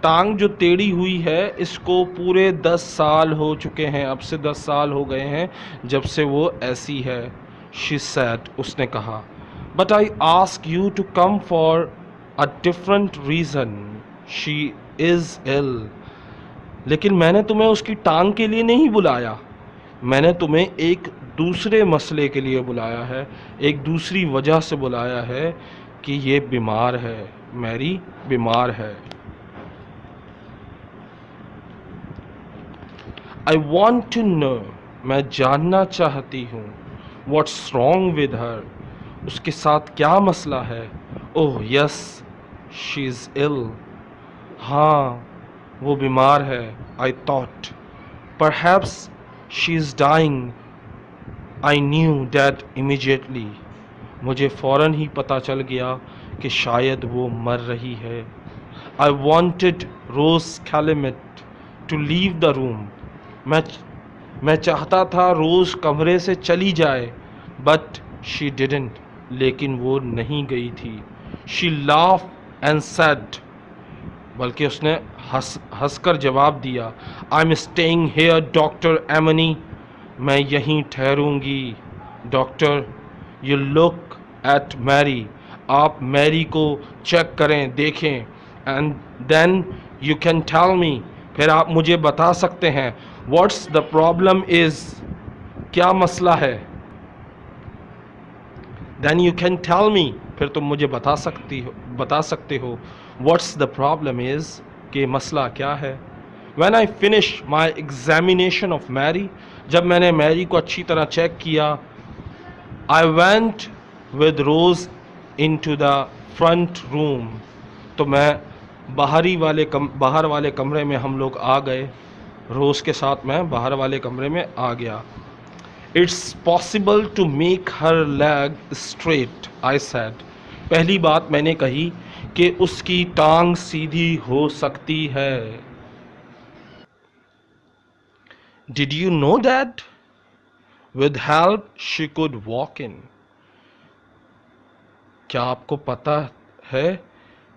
टांग जो टेढ़ी हुई है इसको पूरे 10 साल हो चुके हैं, अब से 10 साल हो गए हैं जब से वो ऐसी है। शी सैड, उसने कहा, but I ask you to come for a different reason, she is ill. लेकिन मैंने तुम्हें उसकी टांग के लिए नहीं बुलाया, मैंने तुम्हें एक दूसरे मसले के लिए बुलाया है, एक दूसरी वजह से बुलाया है कि ये बीमार है, मैरी बीमार है। आई वॉन्ट टू नो, मैं जानना चाहती हूँ, व्हाट्स रॉन्ग विद हर, उसके साथ क्या मसला है। Oh yes, she is ill, हाँ वो बीमार है। I thought perhaps she is dying, I knew that immediately, मुझे फ़ौरन ही पता चल गया कि शायद वो मर रही है। I wanted Rose Calmet to leave the room, मैं चाहता था रोज़ कमरे से चली जाए, बट शी डिडंट, लेकिन वो नहीं गई थी। शी लाफ एंड सेड, बल्कि उसने हंसकर जवाब दिया, I am staying here doctor Amney, मैं यहीं ठहरूंगी। Doctor, you look at Mary, आप मैरी को चेक करें, देखें, and then you can tell me, फिर आप मुझे बता सकते हैं, व्हाट्स द प्रॉब्लम इज़, क्या मसला है। Then you can tell me, फिर तुम मुझे बता सकते हो व्हाट्स द प्रॉब्लम इज़, कि मसला क्या है। When I finish my examination of Mary, जब मैंने मैरी को अच्छी तरह चेक किया, I went with Rose into the front room, तो मैं बाहर वाले कमरे में हम लोग आ गए, रोज़ के साथ मैं बाहर वाले कमरे में आ गया। It's possible to make her leg straight, I said, पहली बात मैंने कही कि उसकी टांग सीधी हो सकती है। Did you know that with help she could walk in, क्या आपको पता है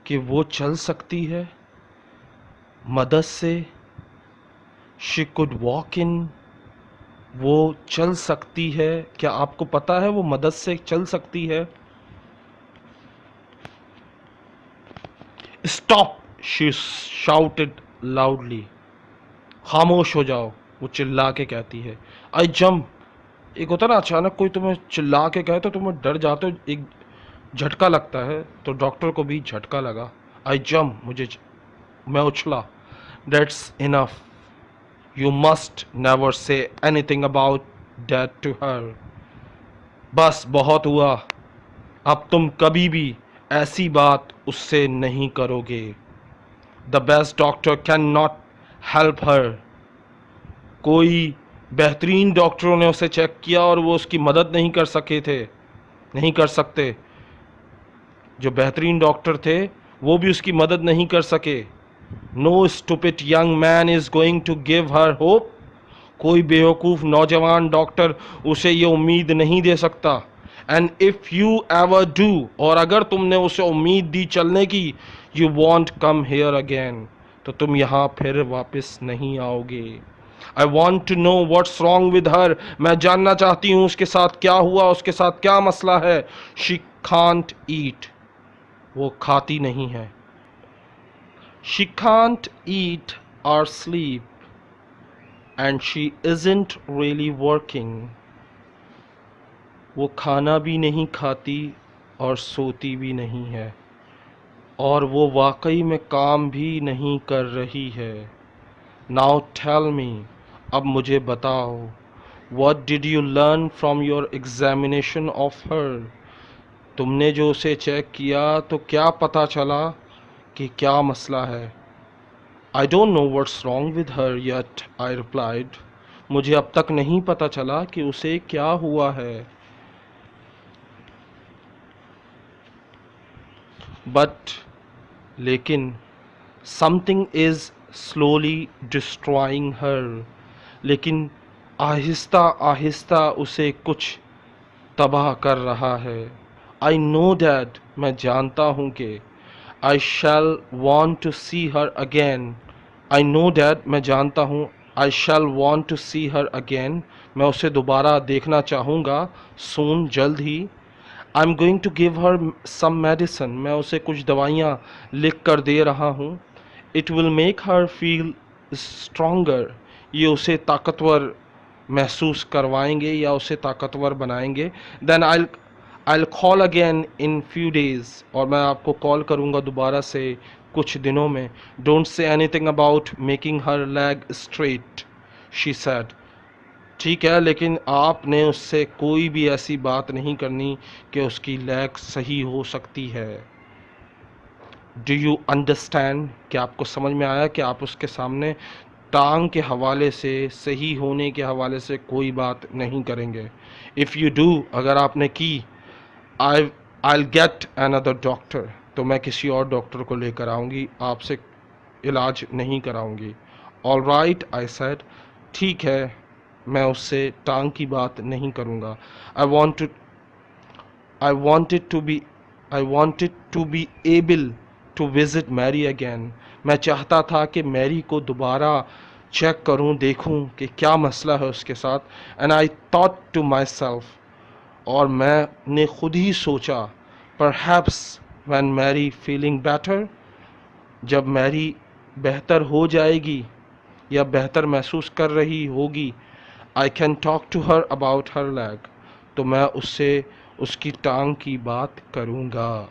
कि वो चल सकती है मदद से। शी कुड वॉक इन, वो चल सकती है, क्या आपको पता है वो मदद से चल सकती है। स्टॉप, शी शाउटेड लाउडली, खामोश हो जाओ, वो चिल्ला के कहती है। आई जम्प, एक होता ना अचानक कोई तुम्हें चिल्ला के कहे तो तुम्हें डर जाते हो, एक झटका लगता है, तो डॉक्टर को भी झटका लगा। आई जम्प, मैं उछला। That's enough, you must never say anything about that to her, बस बहुत हुआ, अब तुम कभी भी ऐसी बात उससे नहीं करोगे। The best doctor can not help her, कोई बेहतरीन डॉक्टरों ने उसे चेक किया और वो उसकी मदद नहीं कर सकते। जो बेहतरीन डॉक्टर थे वो भी उसकी मदद नहीं कर सके। No stupid young man is going to give her hope, कोई बेवकूफ़ नौजवान डॉक्टर उसे ये उम्मीद नहीं दे सकता। And if you ever do, और अगर तुमने उसे उम्मीद दी चलने की, you won't come here again, तो तुम यहाँ फिर वापस नहीं आओगे। I want to know what's wrong with her, मैं जानना चाहती हूँ उसके साथ क्या हुआ, उसके साथ क्या मसला है। शी कांट ईट, वो खाती नहीं है। शी कांट ईट और sleep and she isn't really working, वो खाना भी नहीं खाती और सोती भी नहीं है, और वो वाकई में काम भी नहीं कर रही है। नाउ टेल मी, अब मुझे बताओ, what did you learn from your examination of her, तुमने जो उसे चेक किया तो क्या पता चला कि क्या मसला है। I don't know what's wrong with her yet, I replied, मुझे अब तक नहीं पता चला कि उसे क्या हुआ है। बट, लेकिन, समथिंग इज़ स्लोली डिस्ट्रॉइंग हर, लेकिन आहिस्ता आहिस्ता उसे कुछ तबाह कर रहा है। आई नो दैट, मैं जानता हूँ कि, I shall want to see her again. I know that, मैं जानता हूँ. I shall want to see her again. मैं उसे दोबारा देखना चाहूँगा. Soon, जल्द ही. I'm going to give her some medicine. मैं उसे कुछ दवाइयाँ लिख कर दे रहा हूँ. It will make her feel stronger. ये उसे ताकतवर महसूस करवाएंगे या उसे ताकतवर बनाएंगे. Then I'll call again in few days. और मैं आपको कॉल करूँगा दोबारा से कुछ दिनों में. Don't say anything about making her leg straight, she said. ठीक है, लेकिन आपने उससे कोई भी ऐसी बात नहीं करनी कि उसकी लेग सही हो सकती है. Do you understand? क्या आपको समझ में आया कि आप उसके सामने टांग के हवाले से, सही होने के हवाले से कोई बात नहीं करेंगे. इफ़ यू डू, अगर आपने की, I'll get another doctor. तो मैं किसी और डॉक्टर को लेकर आऊँगी, आपसे इलाज नहीं कराऊँगी. All right, I said. ठीक है, मैं उससे टांग की बात नहीं करूँगा. I wanted to be able to visit Mary again. मैं चाहता था कि मैरी को दोबारा चेक करूं, देखूं कि क्या मसला है उसके साथ. And I thought to myself, और मैंने खुद ही सोचा, perhaps when Mary feeling better, जब मैरी बेहतर हो जाएगी या बेहतर महसूस कर रही होगी, I can talk to her about her leg. तो मैं उससे उसकी टांग की बात करूँगा.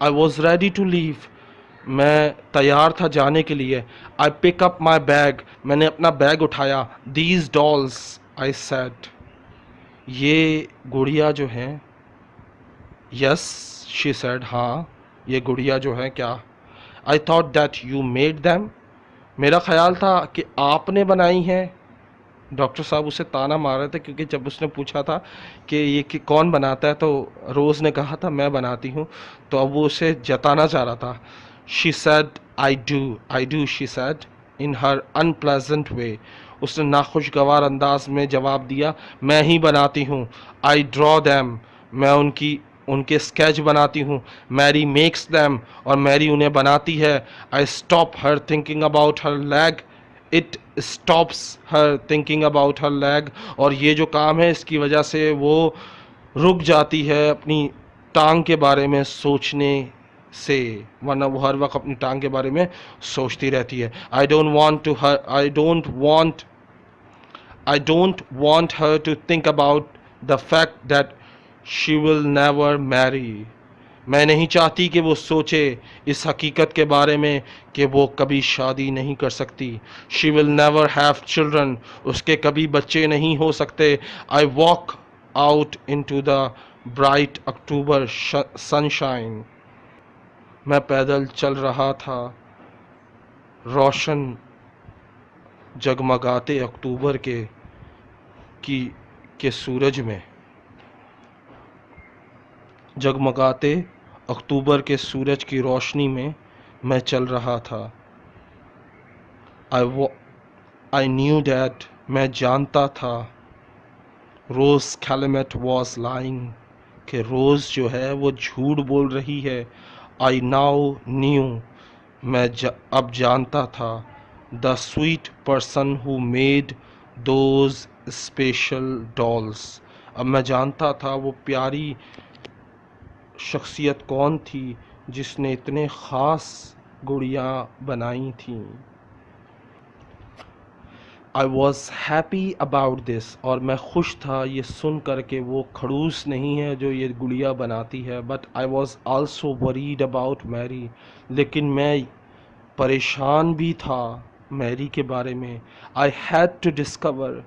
I was ready to leave. मैं तैयार था जाने के लिए. I pick up my bag. मैंने अपना बैग उठाया. These dolls, I said. ये गुड़िया जो हैं. Yes, she said. हाँ, ये गुड़िया जो है क्या? I thought that you made them. मेरा ख्याल था कि आपने बनाई हैं. डॉक्टर साहब उसे ताना मार रहे थे क्योंकि जब उसने पूछा था कि ये कि कौन बनाता है, तो रोज़ ने कहा था मैं बनाती हूँ. तो अब वो उसे जताना चाह रहा था. She said I do she said in her unpleasant way. उसने नाखुशगवार अंदाज में जवाब दिया, मैं ही बनाती हूँ. I draw them. मैं उनके स्केच बनाती हूँ. Mary makes them. और मैरी उन्हें बनाती है. I stop her thinking about her leg. It stops her thinking about her leg. और ये जो काम है इसकी वजह से वो रुक जाती है अपनी टांग के बारे में सोचने से, वरना वो हर वक्त अपनी टांग के बारे में सोचती रहती है. I don't want her to think about the fact that she will never marry. मैं नहीं चाहती कि वो सोचे इस हकीकत के बारे में कि वो कभी शादी नहीं कर सकती. She will never have children. उसके कभी बच्चे नहीं हो सकते. I walk out into the bright October sunshine. मैं पैदल चल रहा था रोशन जगमगाते अक्टूबर के सूरज में. जगमगाते अक्टूबर के सूरज की रोशनी में मैं चल रहा था. I knew that. मैं जानता था. रोज़ कैलमेट वॉज लाइंग. कि रोज़ जो है वो झूठ बोल रही है. I now new. मैं अब जानता था. The sweet person who made those special dolls. अब मैं जानता था वो प्यारी शख्सियत कौन थी जिसने इतने ख़ास गुड़ियाँ बनाई थीं. I was happy about this. और मैं खुश था ये सुन कर के वो खड़ूस नहीं है जो ये गुड़िया बनाती है. But I was also worried about Mary. लेकिन मैं परेशान भी था मैरी के बारे में. I had to discover.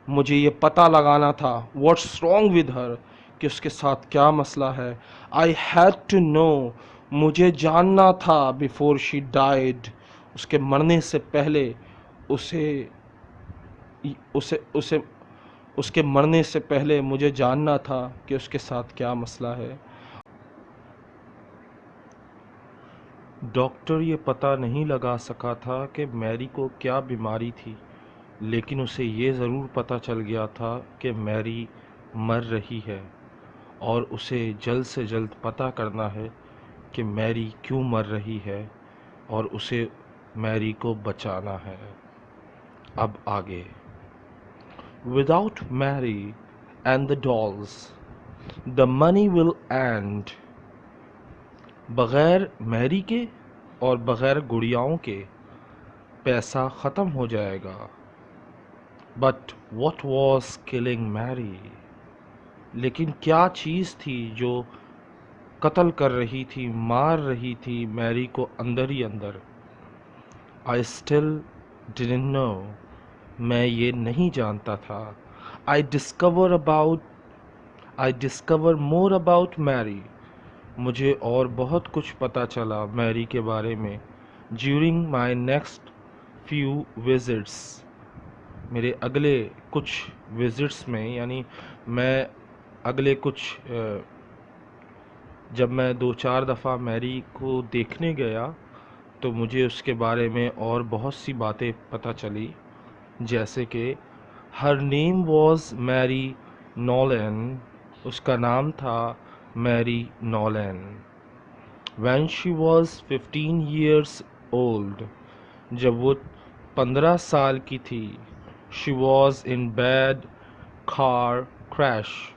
मुझे ये पता लगाना था. What's wrong with her. कि उसके साथ क्या मसला है. I had to know. मुझे जानना था. Before she died. उसके मरने से पहले उसके मरने से पहले मुझे जानना था कि उसके साथ क्या मसला है. डॉक्टर ये पता नहीं लगा सका था कि मैरी को क्या बीमारी थी, लेकिन उसे ये ज़रूर पता चल गया था कि मैरी मर रही है. और उसे जल्द से जल्द पता करना है कि मैरी क्यों मर रही है और उसे मैरी को बचाना है। अब आगे। Without Mary and the dolls the money will end. बग़ैर मैरी के और बग़ैर गुड़ियाओं के पैसा ख़त्म हो जाएगा। But what was killing Mary. लेकिन क्या चीज़ थी जो कत्ल कर रही थी, मार रही थी मैरी को अंदर ही अंदर। I still didn't know. मैं ये नहीं जानता था। I discover more about Mary. मुझे और बहुत कुछ पता चला मैरी के बारे में। During my next few visits. मेरे अगले कुछ विजिट्स में, यानी मैं अगले कुछ जब मैं 2-4 दफ़ा मैरी को देखने गया तो मुझे उसके बारे में और बहुत सी बातें पता चली, जैसे कि her name was Mary Nolan. उसका नाम था Mary Nolan. When she was 15 years old. जब वो 15 साल की थी। She was in bad car crash.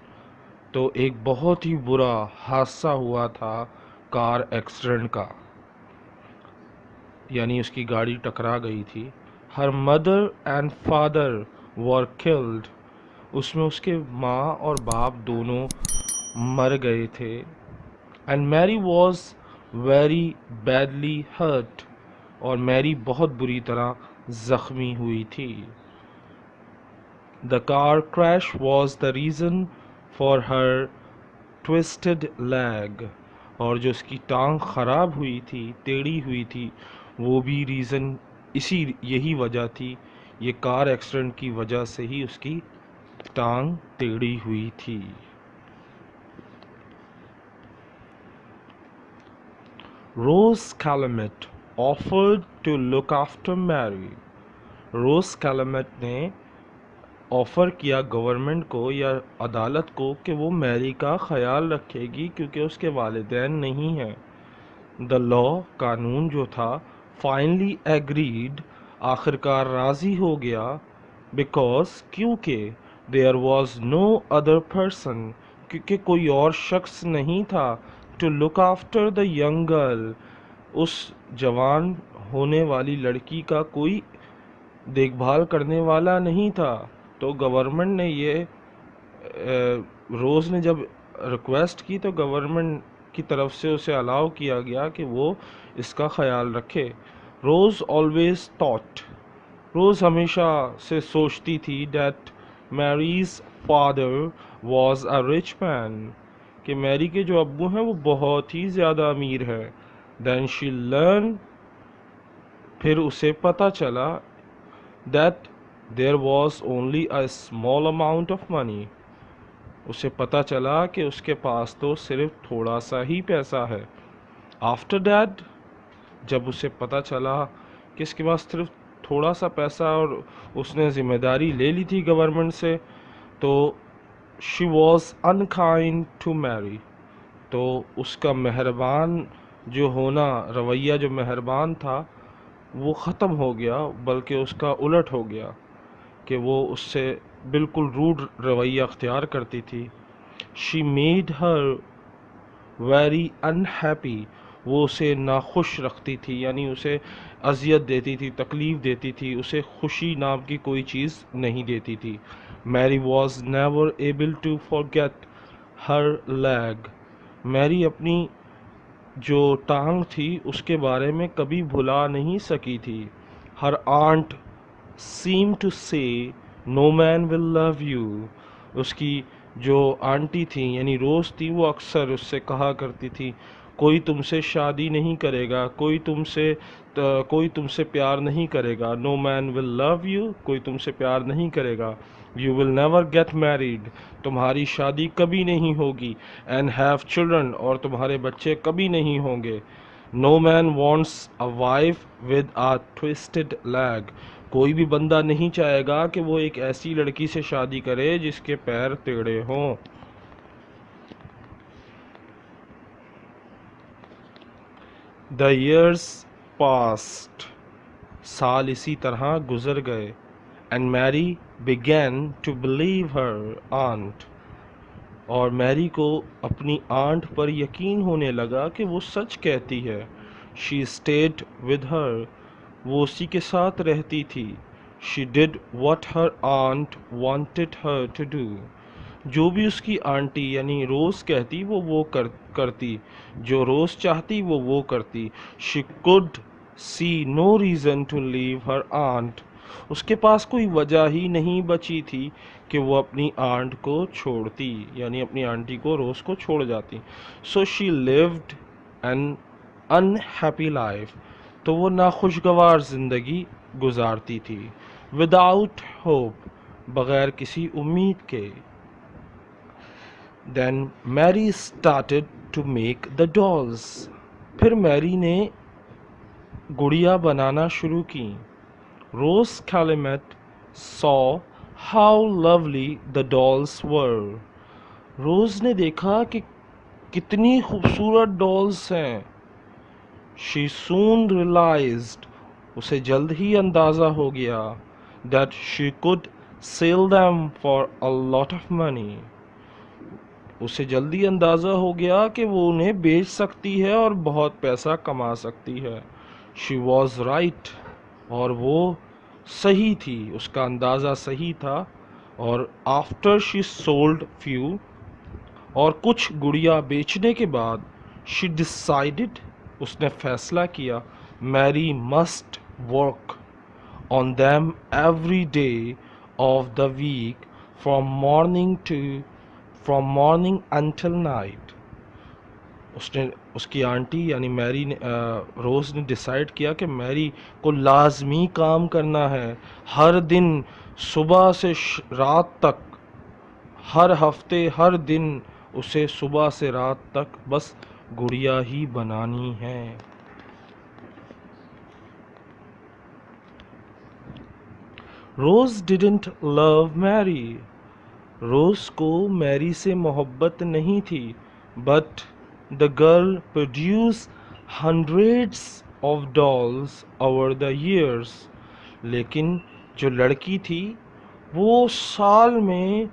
तो एक बहुत ही बुरा हादसा हुआ था कार एक्सीडेंट का, यानी उसकी गाड़ी टकरा गई थी। Her mother and father were killed. उसमें उसके माँ और बाप दोनों मर गए थे। And Mary was very badly hurt. और मैरी बहुत बुरी तरह ज़ख्मी हुई थी। The car crash was the reason for her twisted leg. और जो उसकी टांग ख़राब हुई थी, टेढ़ी हुई थी, वो भी रीज़न यही वजह थी। ये कार एक्सीडेंट की वजह से ही उसकी टांग टेढ़ी हुई थी। Rose Calmet offered to look after Mary. Rose Calmet ने ऑफ़र किया गवर्नमेंट को या अदालत को कि वो मैरी का ख्याल रखेगी क्योंकि उसके वालिदैन नहीं हैं। द लॉ, कानून जो था, फाइनली एग्रीड, आखिरकार राज़ी हो गया। बिकॉज, क्योंकि there was no other person, क्योंकि कोई और शख्स नहीं था, to look after the young girl, उस जवान होने वाली लड़की का कोई देखभाल करने वाला नहीं था। तो गवर्नमेंट ने रोज़ ने जब रिक्वेस्ट की तो गवर्नमेंट की तरफ से उसे अलाउ किया गया कि वो इसका ख्याल रखे। रोज़ ऑलवेज थॉट, रोज़ हमेशा से सोचती थी, that Mary's father was a rich man, कि मैरी के जो अब्बू हैं वो बहुत ही ज़्यादा अमीर हैं। देन शी लर्न, फिर उसे पता चला, that there was only a small amount of money. उसे पता चला कि उसके पास तो सिर्फ थोड़ा सा ही पैसा है। आफ्टर दैट, जब उसे पता चला कि इसके पास सिर्फ थोड़ा सा पैसा और उसने ज़िम्मेदारी ले ली थी गवर्नमेंट से, तो she was unkind to Mary. तो उसका मेहरबान जो होना, रवैया जो मेहरबान था, वो ख़त्म हो गया, बल्कि उसका उलट हो गया कि वो उससे बिल्कुल रूड रवैया अख्तियार करती थी। She made her very unhappy. वो उसे नाखुश रखती थी, यानी उसे अजियत देती थी, तकलीफ़ देती थी, उसे खुशी नाम की कोई चीज़ नहीं देती थी। Mary was never able to forget her leg. Mary अपनी जो टांग थी उसके बारे में कभी भुला नहीं सकी थी। Her aunt seem to say, no man will love you. उसकी जो आंटी थी, यानी रोज़ थी, वो अक्सर उससे कहा करती थी, कोई तुमसे शादी नहीं करेगा, कोई तुमसे प्यार नहीं करेगा। No man will love you, कोई तुमसे प्यार नहीं करेगा। You will never get married, तुम्हारी शादी कभी नहीं होगी। एंड हैव चिल्ड्रन, और तुम्हारे बच्चे कभी नहीं होंगे। No man wants a wife with a twisted leg, कोई भी बंदा नहीं चाहेगा कि वो एक ऐसी लड़की से शादी करे जिसके पैर टेढ़े हों। द years passed, साल इसी तरह गुजर गए, and Mary began to believe her aunt, और मैरी को अपनी आंट पर यकीन होने लगा कि वो सच कहती है। शी स्टेड विद हर, वो उसी के साथ रहती थी। She did what her aunt wanted her to do, जो भी उसकी आंटी यानी रोज़ कहती वो करती, जो रोज़ चाहती वो करती। She could see no reason to leave her aunt, उसके पास कोई वजह ही नहीं बची थी कि वो अपनी आंट को छोड़ती, यानी अपनी आंटी को रोज़ को छोड़ जाती। So she lived an unhappy life, तो वो नाखुशगवार ज़िंदगी गुजारती थी। विदाउट होप, बग़ैर किसी उम्मीद के। Then Mary started to make the dolls, फिर मैरी ने गुड़िया बनाना शुरू की। Rose Calmet saw how lovely the dolls were, Rose ने देखा कि कितनी खूबसूरत डॉल्स हैं। शी सून रियलाइज्ड, उसे जल्द ही अंदाज़ा हो गया, that she could sell them for a lot of money, उसे जल्दी अंदाज़ा हो गया कि वो उन्हें बेच सकती है और बहुत पैसा कमा सकती है। शी वॉज राइट, और वो सही थी, उसका अंदाज़ा सही था। और आफ्टर शी सोल्ड फ्यू, और कुछ गुड़िया बेचने के बाद, शी डिसाइडेड, उसने फैसला किया, Mary must work on them every day of the week from morning until night. उसने, उसकी आंटी यानी मैरी ने, रोज़ ने डिसाइड किया कि मैरी को लाजमी काम करना है, हर दिन सुबह से रात तक, हर हफ्ते हर दिन उसे सुबह से रात तक बस गुड़िया ही बनानी है। रोज़ डिडंट लव मैरी, रोज़ को मैरी से मोहब्बत नहीं थी, but the girl produce hundreds of dolls over the years, लेकिन जो लड़की थी वो साल में,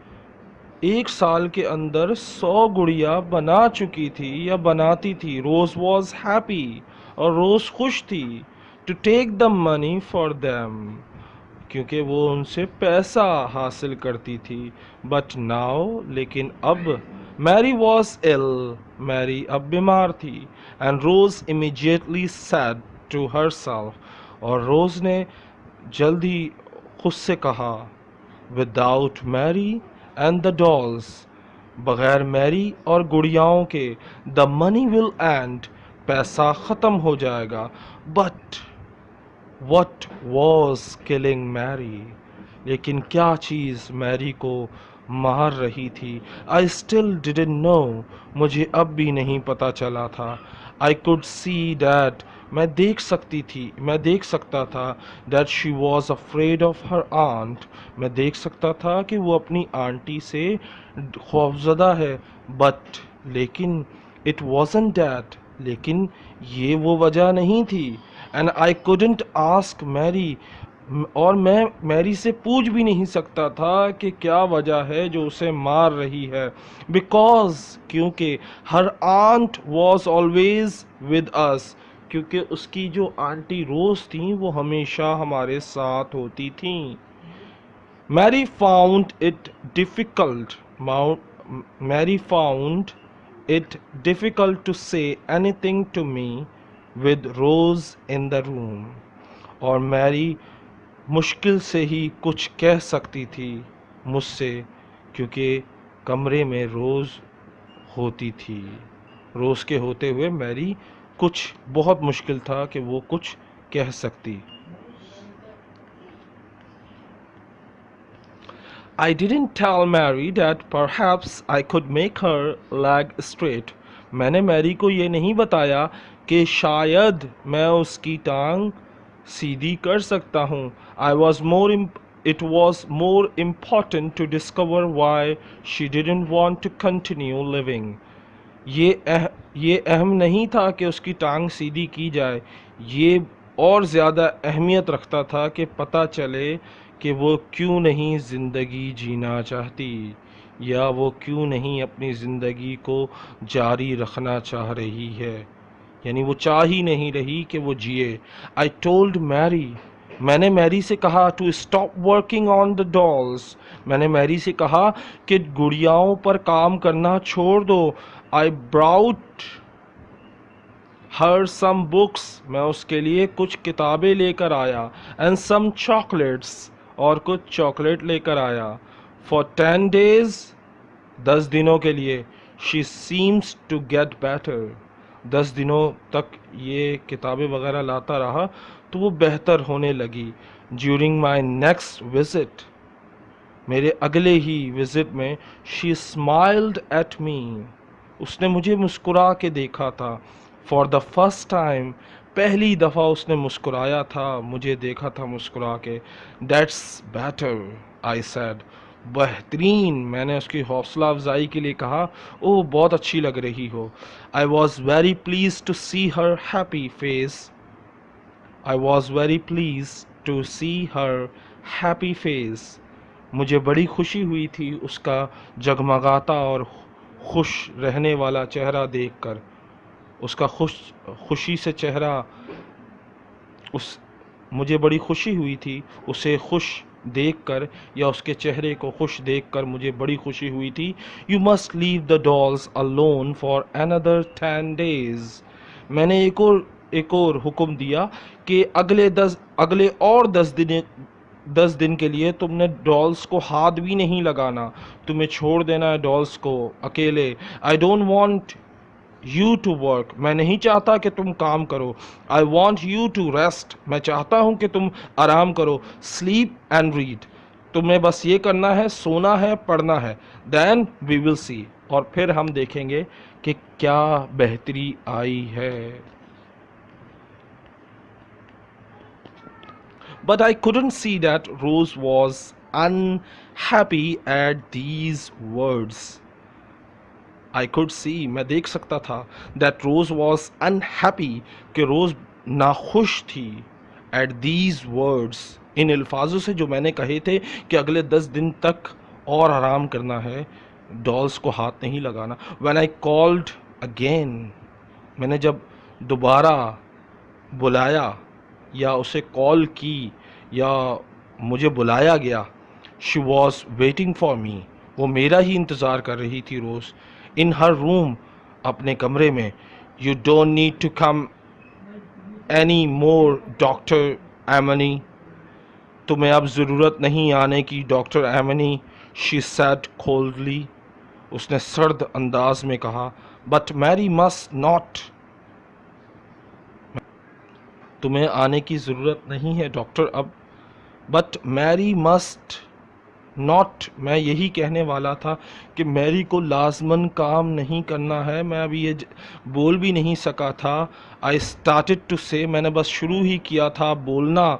एक साल के अंदर 100 गुड़िया बना चुकी थी या बनाती थी। रोज़ वॉज हैप्पी, और रोज़ खुश थी, to take the money for them, क्योंकि वो उनसे पैसा हासिल करती थी। बट नाउ, लेकिन अब, मैरी वॉज इल, मैरी अब बीमार थी। And Rose immediately said to herself, और रोज़ ने जल्दी खुद से कहा, without Mary and the dolls, बग़ैर मैरी और गुड़ियाओं के, द मनी विल एंड, पैसा ख़त्म हो जाएगा। But what was killing Mary, लेकिन क्या चीज़ मैरी को मार रही थी। आई स्टिल डिडंट नो, मुझे अब भी नहीं पता चला था। आई कुड सी डैट, मैं देख सकता था, that she was afraid of her aunt, मैं देख सकता था कि वो अपनी आंटी से खौफज़दा है। बट, लेकिन, इट वॉजंट डैट, लेकिन ये वो वजह नहीं थी। And I couldn't ask Mary, और मैं मैरी से पूछ भी नहीं सकता था कि क्या वजह है जो उसे मार रही है। बिकॉज, क्योंकि her aunt was always with us, क्योंकि उसकी जो आंटी रोज़ थी वो हमेशा हमारे साथ होती थी। Mary found it difficult, Mary found it difficult to say anything to me with Rose in the room, और मैरी मुश्किल से ही कुछ कह सकती थी मुझसे, क्योंकि कमरे में रोज़ होती थी। रोज़ के होते हुए मैरी कुछ बहुत मुश्किल था कि वो कुछ कह सकती। I didn't tell Mary that perhaps I could make her leg straight. मैंने मैरी को ये नहीं बताया कि शायद मैं उसकी टांग सीधी कर सकता हूँ। It was more important to discover why she didn't want to continue living. ये ये अहम नहीं था कि उसकी टांग सीधी की जाए, ये और ज़्यादा अहमियत रखता था कि पता चले कि वो क्यों नहीं ज़िंदगी जीना चाहती, या वो क्यों नहीं अपनी ज़िंदगी को जारी रखना चाह रही है, यानी वो चाह ही नहीं रही कि वो जिए। आई टोल्ड मैरी, मैंने मैरी से कहा to stop working on the dolls, मैंने मैरी से कहा कि गुड़ियाओं पर काम करना छोड़ दो। आई ब्राउट हर सम बुक्स, मैं उसके लिए कुछ किताबें लेकर आया, एंड सम चॉकलेट्स, और कुछ चॉकलेट लेकर आया। फॉर 10 days, 10 दिनों के लिए, she seems to get better, 10 दिनों तक ये किताबें वगैरह लाता रहा तो वो बेहतर होने लगी। ड्यूरिंग माई नेक्स्ट विजिट, मेरे अगले ही विजिट में, शी स्माइल्ड एट मी, उसने मुझे मुस्कुरा के देखा था। फॉर द फर्स्ट टाइम, पहली दफ़ा उसने मुस्कुराया था, मुझे देखा था मुस्कुरा के। दैट्स बेटर, आई सेड, बेहतरीन, मैंने उसकी हौसला अफजाई के लिए कहा, ओह बहुत अच्छी लग रही हो। I was very pleased to see her happy face, I was very pleased to see her happy face, मुझे बड़ी खुशी हुई थी उसका जगमगाता और खुश रहने वाला चेहरा देखकर, उसका खुशी से चेहरा, उस मुझे बड़ी खुशी हुई थी उसे खुश देखकर, या उसके चेहरे को खुश देखकर मुझे बड़ी खुशी हुई थी। You must leave the dolls alone for another 10 days, मैंने एक और हुक्म दिया कि अगले और 10 दिन के लिए तुमने डॉल्स को हाथ भी नहीं लगाना, तुम्हें छोड़ देना है डॉल्स को अकेले। I don't want you to work, मैं नहीं चाहता कि तुम काम करो। I want you to rest, मैं चाहता हूँ कि तुम आराम करो। स्लीप एंड रीड, तुम्हें बस ये करना है, सोना है, पढ़ना है। देन वी विल सी, और फिर हम देखेंगे कि क्या बेहतरी आई है। But I couldn't see that Rose was unhappy at these words. I could see, मैं देख सकता था, that Rose was unhappy, कि रोज नाखुश थी, at these words, इन अल्फाजों से जो मैंने कहे थे कि अगले 10 दिन तक और आराम करना है, डॉल्स को हाथ नहीं लगाना। When I called again, मैंने जब दोबारा बुलाया या उसे कॉल की या मुझे बुलाया गया, she was waiting for me, वो मेरा ही इंतज़ार कर रही थी रोज़, इन हर रूम, अपने कमरे में। You don't need to come any more doctor Amney, तुम्हें अब ज़रूरत नहीं आने की doctor Amney, she said coldly, उसने सर्द अंदाज में कहा। बट मैरी मस्ट नॉट, तुम्हें आने की ज़रूरत नहीं है डॉक्टर अब। बट मैरी मस्ट नॉट, मैं यही कहने वाला था कि मैरी को लाजमन काम नहीं करना है, मैं अभी ये बोल भी नहीं सका था। आई स्टार्टेड टू से, मैंने बस शुरू ही किया था बोलना।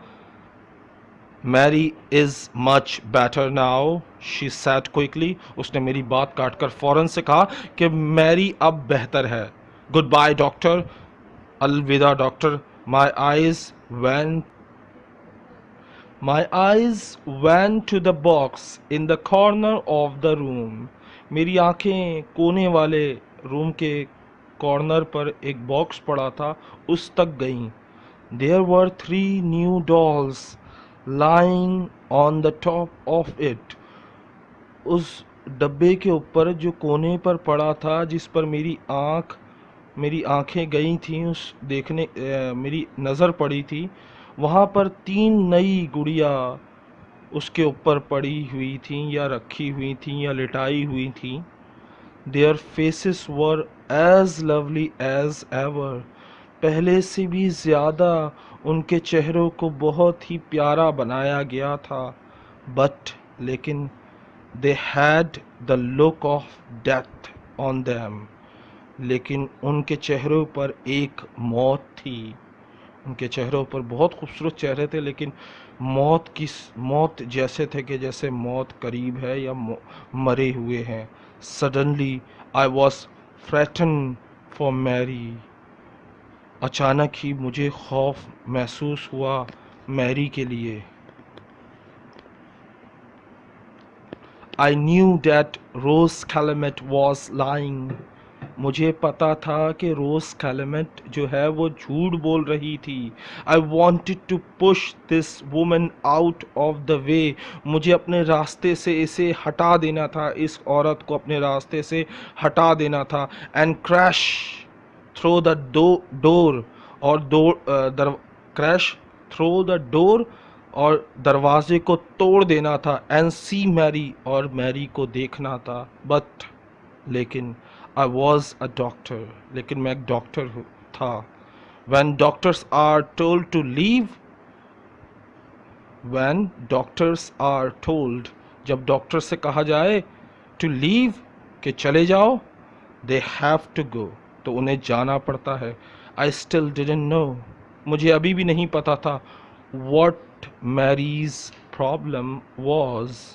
Mary is much better now, she said quickly, उसने मेरी बात काटकर फ़ौरन से कहा कि मैरी अब बेहतर है। गुड बाय डॉक्टर, अलविदा doctor. My eyes went My eyes went to the box in the corner of the room. मेरी आंखें कोने वाले रूम के कॉर्नर पर एक बॉक्स पड़ा था, उस तक गईं। There were 3 new dolls lying on the top of it. उस डब्बे के ऊपर जो कोने पर पड़ा था, जिस पर मेरी आंखें गई थीं, उस देखने मेरी नज़र पड़ी थी, वहाँ पर 3 नई गुड़िया उसके ऊपर पड़ी हुई थीं या रखी हुई थीं या लिटाई हुई थीं। Their faces were as lovely as ever, पहले से भी ज़्यादा उनके चेहरों को बहुत ही प्यारा बनाया गया था। बट लेकिन they had the look of death on them, लेकिन उनके चेहरों पर एक मौत थी। उनके चेहरों पर बहुत खूबसूरत चेहरे थे, लेकिन मौत जैसे थे कि जैसे मौत करीब है या मरे हुए हैं। Suddenly I was frightened for Mary. अचानक ही मुझे खौफ महसूस हुआ मैरी के लिए. I knew that Rose Calumet was lying. मुझे पता था कि रोज कैलमेट जो है वो झूठ बोल रही थी. I wanted to push this woman out of the way. मुझे अपने रास्ते से इसे हटा देना था, इस औरत को अपने रास्ते से हटा देना था. And crash through the door और क्रैश थ्रो द डोर और दरवाजे को तोड़ देना था. एंड सी मैरी और मैरी को देखना था. बट लेकिन I was a doctor, लेकिन मैं एक डॉक्टर था. When doctors are told to leave, when doctors are told, जब डॉक्टर से कहा जाए to leave, कि चले जाओ, they have to go, तो उन्हें जाना पड़ता है. I still didn't know, मुझे अभी भी नहीं पता था what Mary's problem was,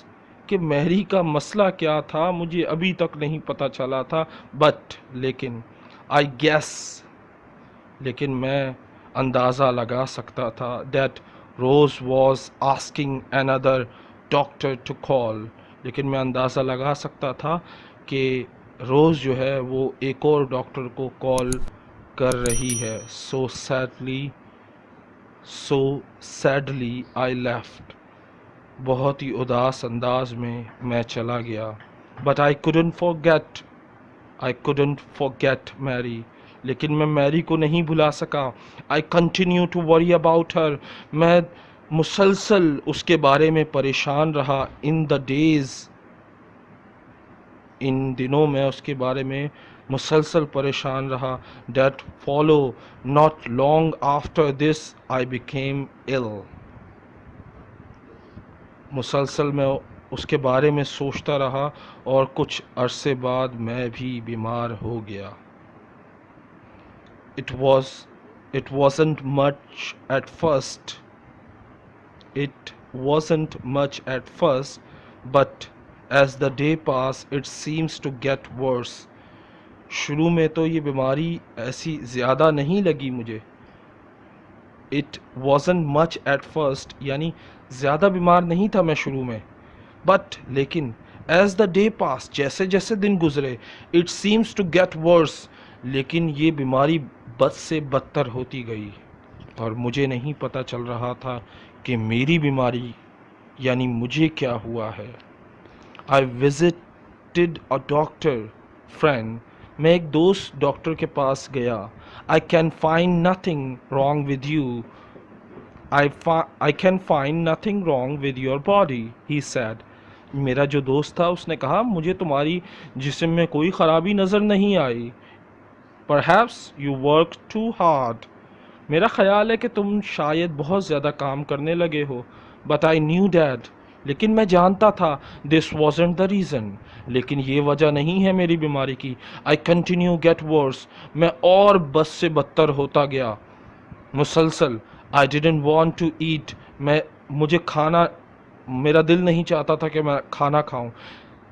कि मैरी का मसला क्या था, मुझे अभी तक नहीं पता चला था. बट लेकिन आई गेस, लेकिन मैं अंदाज़ा लगा सकता था that Rose was asking another doctor to call. लेकिन मैं अंदाज़ा लगा सकता था कि रोज़ जो है वो एक और डॉक्टर को कॉल कर रही है. So sadly I left. बहुत ही उदास अंदाज में मैं चला गया. But I couldn't forget Mary. लेकिन मैं मैरी को नहीं भुला सका. I continue to worry about her. मैं मुसलसल उसके बारे में परेशान रहा. इन दिनों मैं उसके बारे में मुसलसल परेशान रहा. That follow not long after this I became ill. मुसलसल मैं उसके बारे में सोचता रहा और कुछ अरसे बाद मैं भी बीमार हो गया. It wasn't much at first. But as the day passed, it seems to get worse. शुरू में तो ये बीमारी ऐसी ज़्यादा नहीं लगी मुझे. It wasn't much at first, यानी ज़्यादा बीमार नहीं था मैं शुरू में. बट लेकिन as the day passed, जैसे जैसे दिन गुजरे, it seems to get worse, लेकिन ये बीमारी बद से बदतर होती गई. और मुझे नहीं पता चल रहा था कि मेरी बीमारी यानी मुझे क्या हुआ है. I visited a doctor friend. मैं एक दोस्त डॉक्टर के पास गया. I can find nothing wrong with you. I can find nothing wrong with your body, he said. मेरा जो दोस्त था उसने कहा मुझे तुम्हारी जिस्म में कोई ख़राबी नज़र नहीं आई. Perhaps you work too hard. मेरा ख्याल है कि तुम शायद बहुत ज़्यादा काम करने लगे हो. But I knew that. लेकिन मैं जानता था this wasn't the reason. लेकिन ये वजह नहीं है मेरी बीमारी की. I continue get worse. मैं और बस से बदतर होता गया मुसलसल. I didn't want to eat. मेरा दिल नहीं चाहता था कि मैं खाना खाऊं.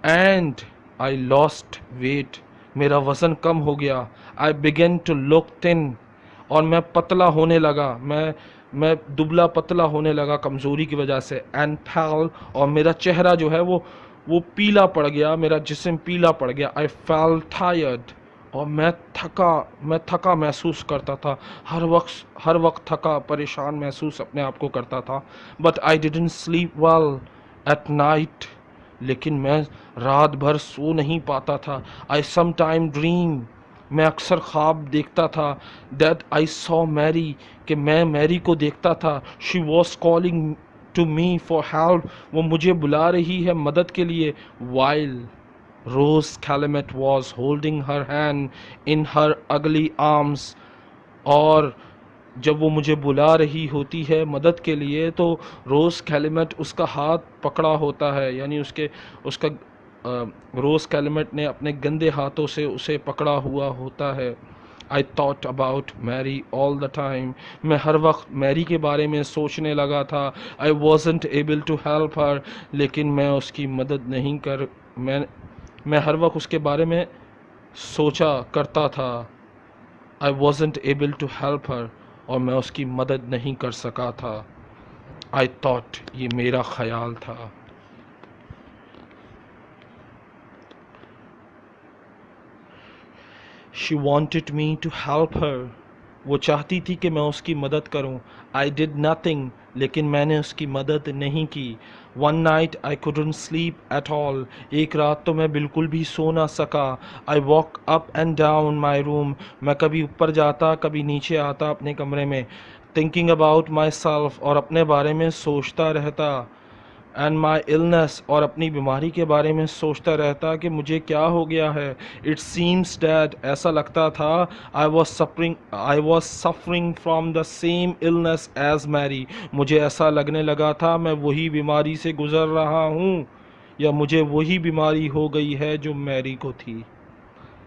And I lost weight. मेरा वज़न कम हो गया. I began to look thin. और मैं पतला होने लगा. मैं दुबला पतला होने लगा कमज़ोरी की वजह से. And pale. और मेरा चेहरा जो है वो पीला पड़ गया. मेरा जिस्म पीला पड़ गया. I felt tired. और मैं थका महसूस करता था. हर वक्त थका परेशान महसूस अपने आप को करता था. But I didn't sleep well at night. लेकिन मैं रात भर सो नहीं पाता था. I some time dream. मैं अक्सर ख्वाब देखता था. That I saw Mary. कि मैं मैरी को देखता था. She was calling to me for help. वो मुझे बुला रही है मदद के लिए. वाइल Rose Calumet was holding her hand in her ugly arms. और जब वो मुझे बुला रही होती है मदद के लिए तो रोज़ कैलमेट उसका हाथ पकड़ा होता है. यानी उसका रोज़ कैलमेट ने अपने गंदे हाथों से उसे पकड़ा हुआ होता है. I thought about Mary all the time. मैं हर वक्त मैरी के बारे में सोचने लगा था. I wasn't able to help her. लेकिन मैं उसकी मदद नहीं मैं हर वक्त उसके बारे में सोचा करता था। I wasn't able to help her, और मैं उसकी मदद नहीं कर सका था। आई थॉट, ये मेरा ख्याल था। She wanted me to help her, वो चाहती थी कि मैं उसकी मदद करूं। आई डिड नथिंग, लेकिन मैंने उसकी मदद नहीं की। One night I couldn't sleep at all, एक रात तो मैं बिल्कुल भी सो ना सका। I walk up and down my room, मैं कभी ऊपर जाता कभी नीचे आता अपने कमरे में। थिंकिंग अबाउट माई सेल्फ, और अपने बारे में सोचता रहता। एंड माई इलनेस, और अपनी बीमारी के बारे में सोचता रहता कि मुझे क्या हो गया है। इट सीम्स डैट, ऐसा लगता था, I was suffering from the same illness as Mary, मुझे ऐसा लगने लगा था मैं वही बीमारी से गुजर रहा हूँ, या मुझे वही बीमारी हो गई है जो मैरी को थी।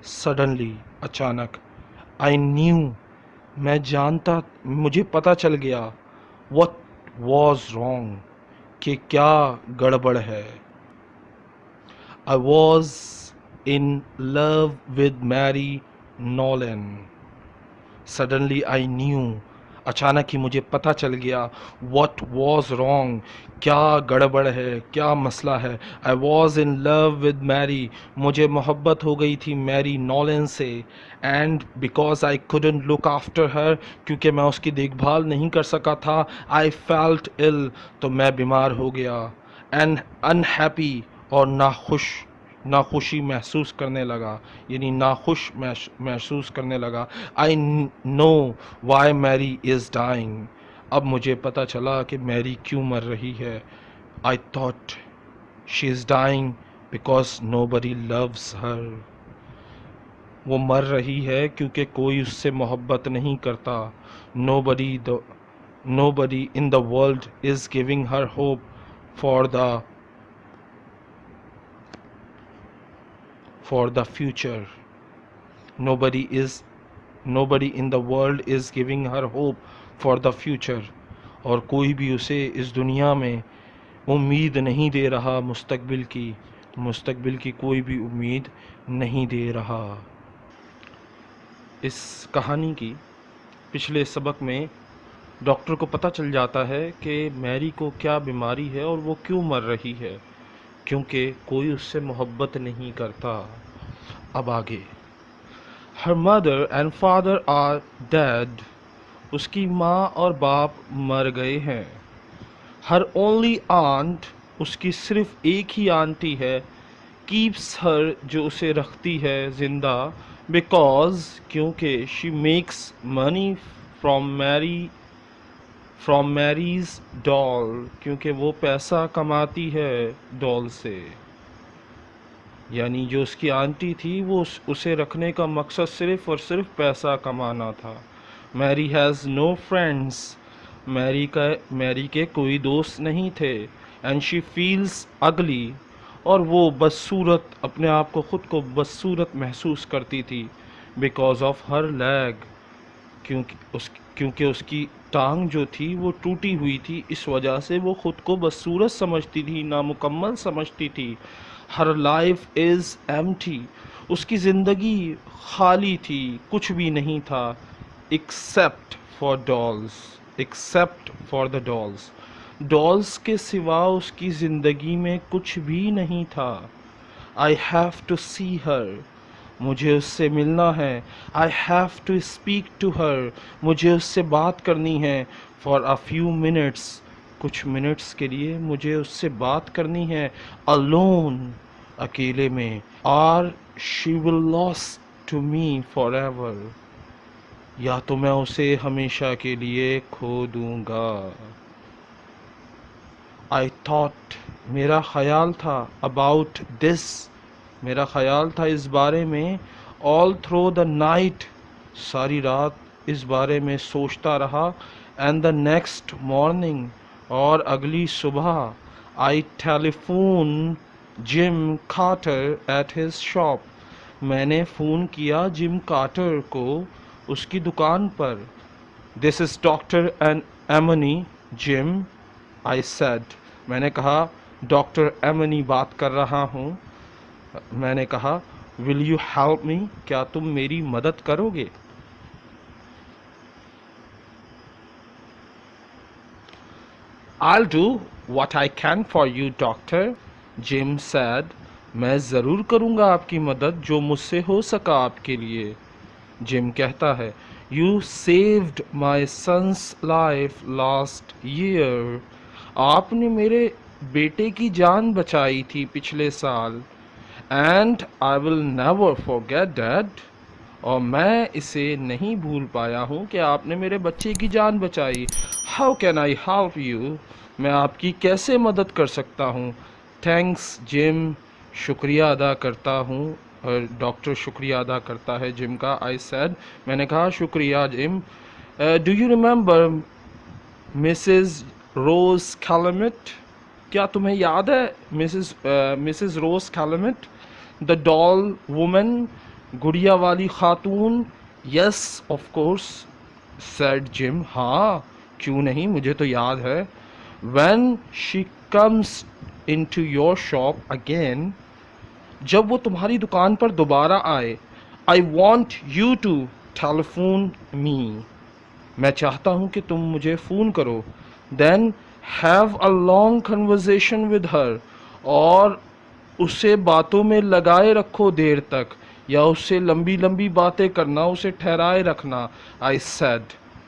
सडनली, अचानक, आई न्यू, मैं जानता, मुझे पता चल गया, वट वॉज रॉन्ग, कि क्या गड़बड़ है। I was in love with Mary Nolan. Suddenly I knew, अचानक ही मुझे पता चल गया, वट वॉज रॉन्ग, क्या गड़बड़ है, क्या मसला है। I was in love with Mary, मुझे मोहब्बत हो गई थी मैरी नॉलन से। And because I couldn't look after her, क्योंकि मैं उसकी देखभाल नहीं कर सका था, आई फेल्ट इल, तो मैं बीमार हो गया। एंड अनहैप्पी, और नाखुशी महसूस करने लगा, यानी नाखुश महसूस करने लगा। I know why Mary is dying, अब मुझे पता चला कि मैरी क्यों मर रही है। I thought she is dying because nobody loves her, वो मर रही है क्योंकि कोई उससे मोहब्बत नहीं करता। Nobody in the world is giving her hope for the future. Nobody is nobody in the world is giving her hope for the future. और कोई भी उसे इस दुनिया में उम्मीद नहीं दे रहा मुस्तकबिल की कोई भी उम्मीद नहीं दे रहा। इस कहानी की पिछले सबक में डॉक्टर को पता चल जाता है कि मैरी को क्या बीमारी है और वो क्यों मर रही है, क्योंकि कोई उससे मोहब्बत नहीं करता। अब आगे, her mother and father are dead, उसकी माँ और बाप मर गए हैं। हर ओनली आंट, उसकी सिर्फ एक ही आंटी है, कीप्स हर, जो उसे रखती है जिंदा, बिकॉज, क्योंकि she makes money from Mary's doll, क्योंकि वो पैसा कमाती है डॉल से। यानी जो उसकी आंटी थी वो उसे रखने का मकसद सिर्फ और सिर्फ पैसा कमाना था। Mary has no friends, Mary के कोई दोस्त नहीं थे। एंड शी फील्स अगली, और वो बदसूरत, अपने आप को ख़ुद को बदसूरत महसूस करती थी। बिकॉज ऑफ हर लेग, क्योंकि उसकी टांग जो थी वो टूटी हुई थी, इस वजह से वो ख़ुद को बदसूरत समझती थी, नामुकम्मल समझती थी। हर लाइफ इज़ एम्प्टी, उसकी ज़िंदगी खाली थी, कुछ भी नहीं था, एक्सेप्ट फॉर द डॉल्स के सिवा उसकी ज़िंदगी में कुछ भी नहीं था। आई हैव टू सी हर, मुझे उससे मिलना है। I have to speak to her, मुझे उससे बात करनी है। फॉर अ फ्यू मिनट्स, कुछ मिनट्स के लिए मुझे उससे बात करनी है, अलोन, अकेले में। Or she will lost to me forever, या तो मैं उसे हमेशा के लिए खो दूंगा। आई थॉट, मेरा ख्याल था, अबाउट दिस, मेरा ख्याल था इस बारे में, ऑल थ्रू द नाइट, सारी रात इस बारे में सोचता रहा। एंड द नेक्स्ट मॉर्निंग, और अगली सुबह, I telephone Jim Carter at his shop, मैंने फ़ोन किया जिम कार्टर को उसकी दुकान पर। This is doctor and Amney Jim, I said, मैंने कहा, डॉक्टर एमनी बात कर रहा हूँ। मैंने कहा, विल यू हेल्प मी, क्या तुम मेरी मदद करोगे? I'll do what I can for you, doctor, Jim said. मैं ज़रूर करूँगा आपकी मदद, जो मुझसे हो सका आपके लिए। जिम कहता है, You saved my son's life last year. आपने मेरे बेटे की जान बचाई थी पिछले साल। And I will never forget that. और मैं इसे नहीं भूल पाया हूँ कि आपने मेरे बच्चे की जान बचाई। How can I help you, मैं आपकी कैसे मदद कर सकता हूँ? थैंक्स जिम, शुक्रिया अदा करता हूँ। और डॉक्टर शुक्रिया अदा करता है जिम का। आई सेड, मैंने कहा शुक्रिया Jim. Do you remember Mrs Rose Calmet, क्या तुम्हें याद है Mrs Rose Calmet, the doll woman, गुड़िया वाली खातून? Yes of course said Jim, हाँ क्यों नहीं, मुझे तो याद है। When she comes into your shop again, जब वो तुम्हारी दुकान पर दोबारा आए, I want you to telephone me, मैं चाहता हूँ कि तुम मुझे फ़ोन करो। Then have a long conversation with her, और उसे बातों में लगाए रखो देर तक, या उससे लंबी लंबी बातें करना, उसे ठहराए रखना। आई सेड,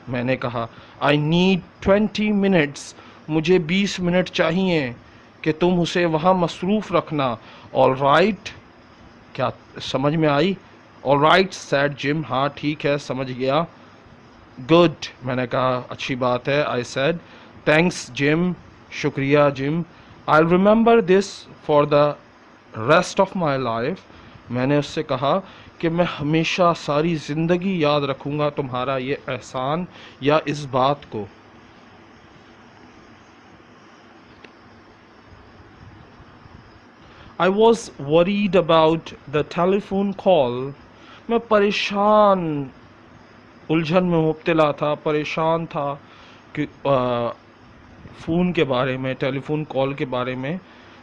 मैंने कहा, आई नीड 20 मिनट्स, मुझे 20 मिनट चाहिए कि तुम उसे वहाँ मसरूफ़ रखना। ऑल राइट, क्या समझ में आई? ऑल राइट सैड जिम, हाँ ठीक है समझ गया। गुड, मैंने कहा अच्छी बात है। आई सेड, थैंक्स जिम, शुक्रिया gym. I remember this for the rest of my life, मैंने उससे कहा कि मैं हमेशा सारी ज़िंदगी याद रखूँगा तुम्हारा ये एहसान या इस बात को। I was worried about the telephone call, मैं परेशान, उलझन में मुब्तला था, परेशान था कि फ़ोन के बारे में, टेलीफोन कॉल के बारे में।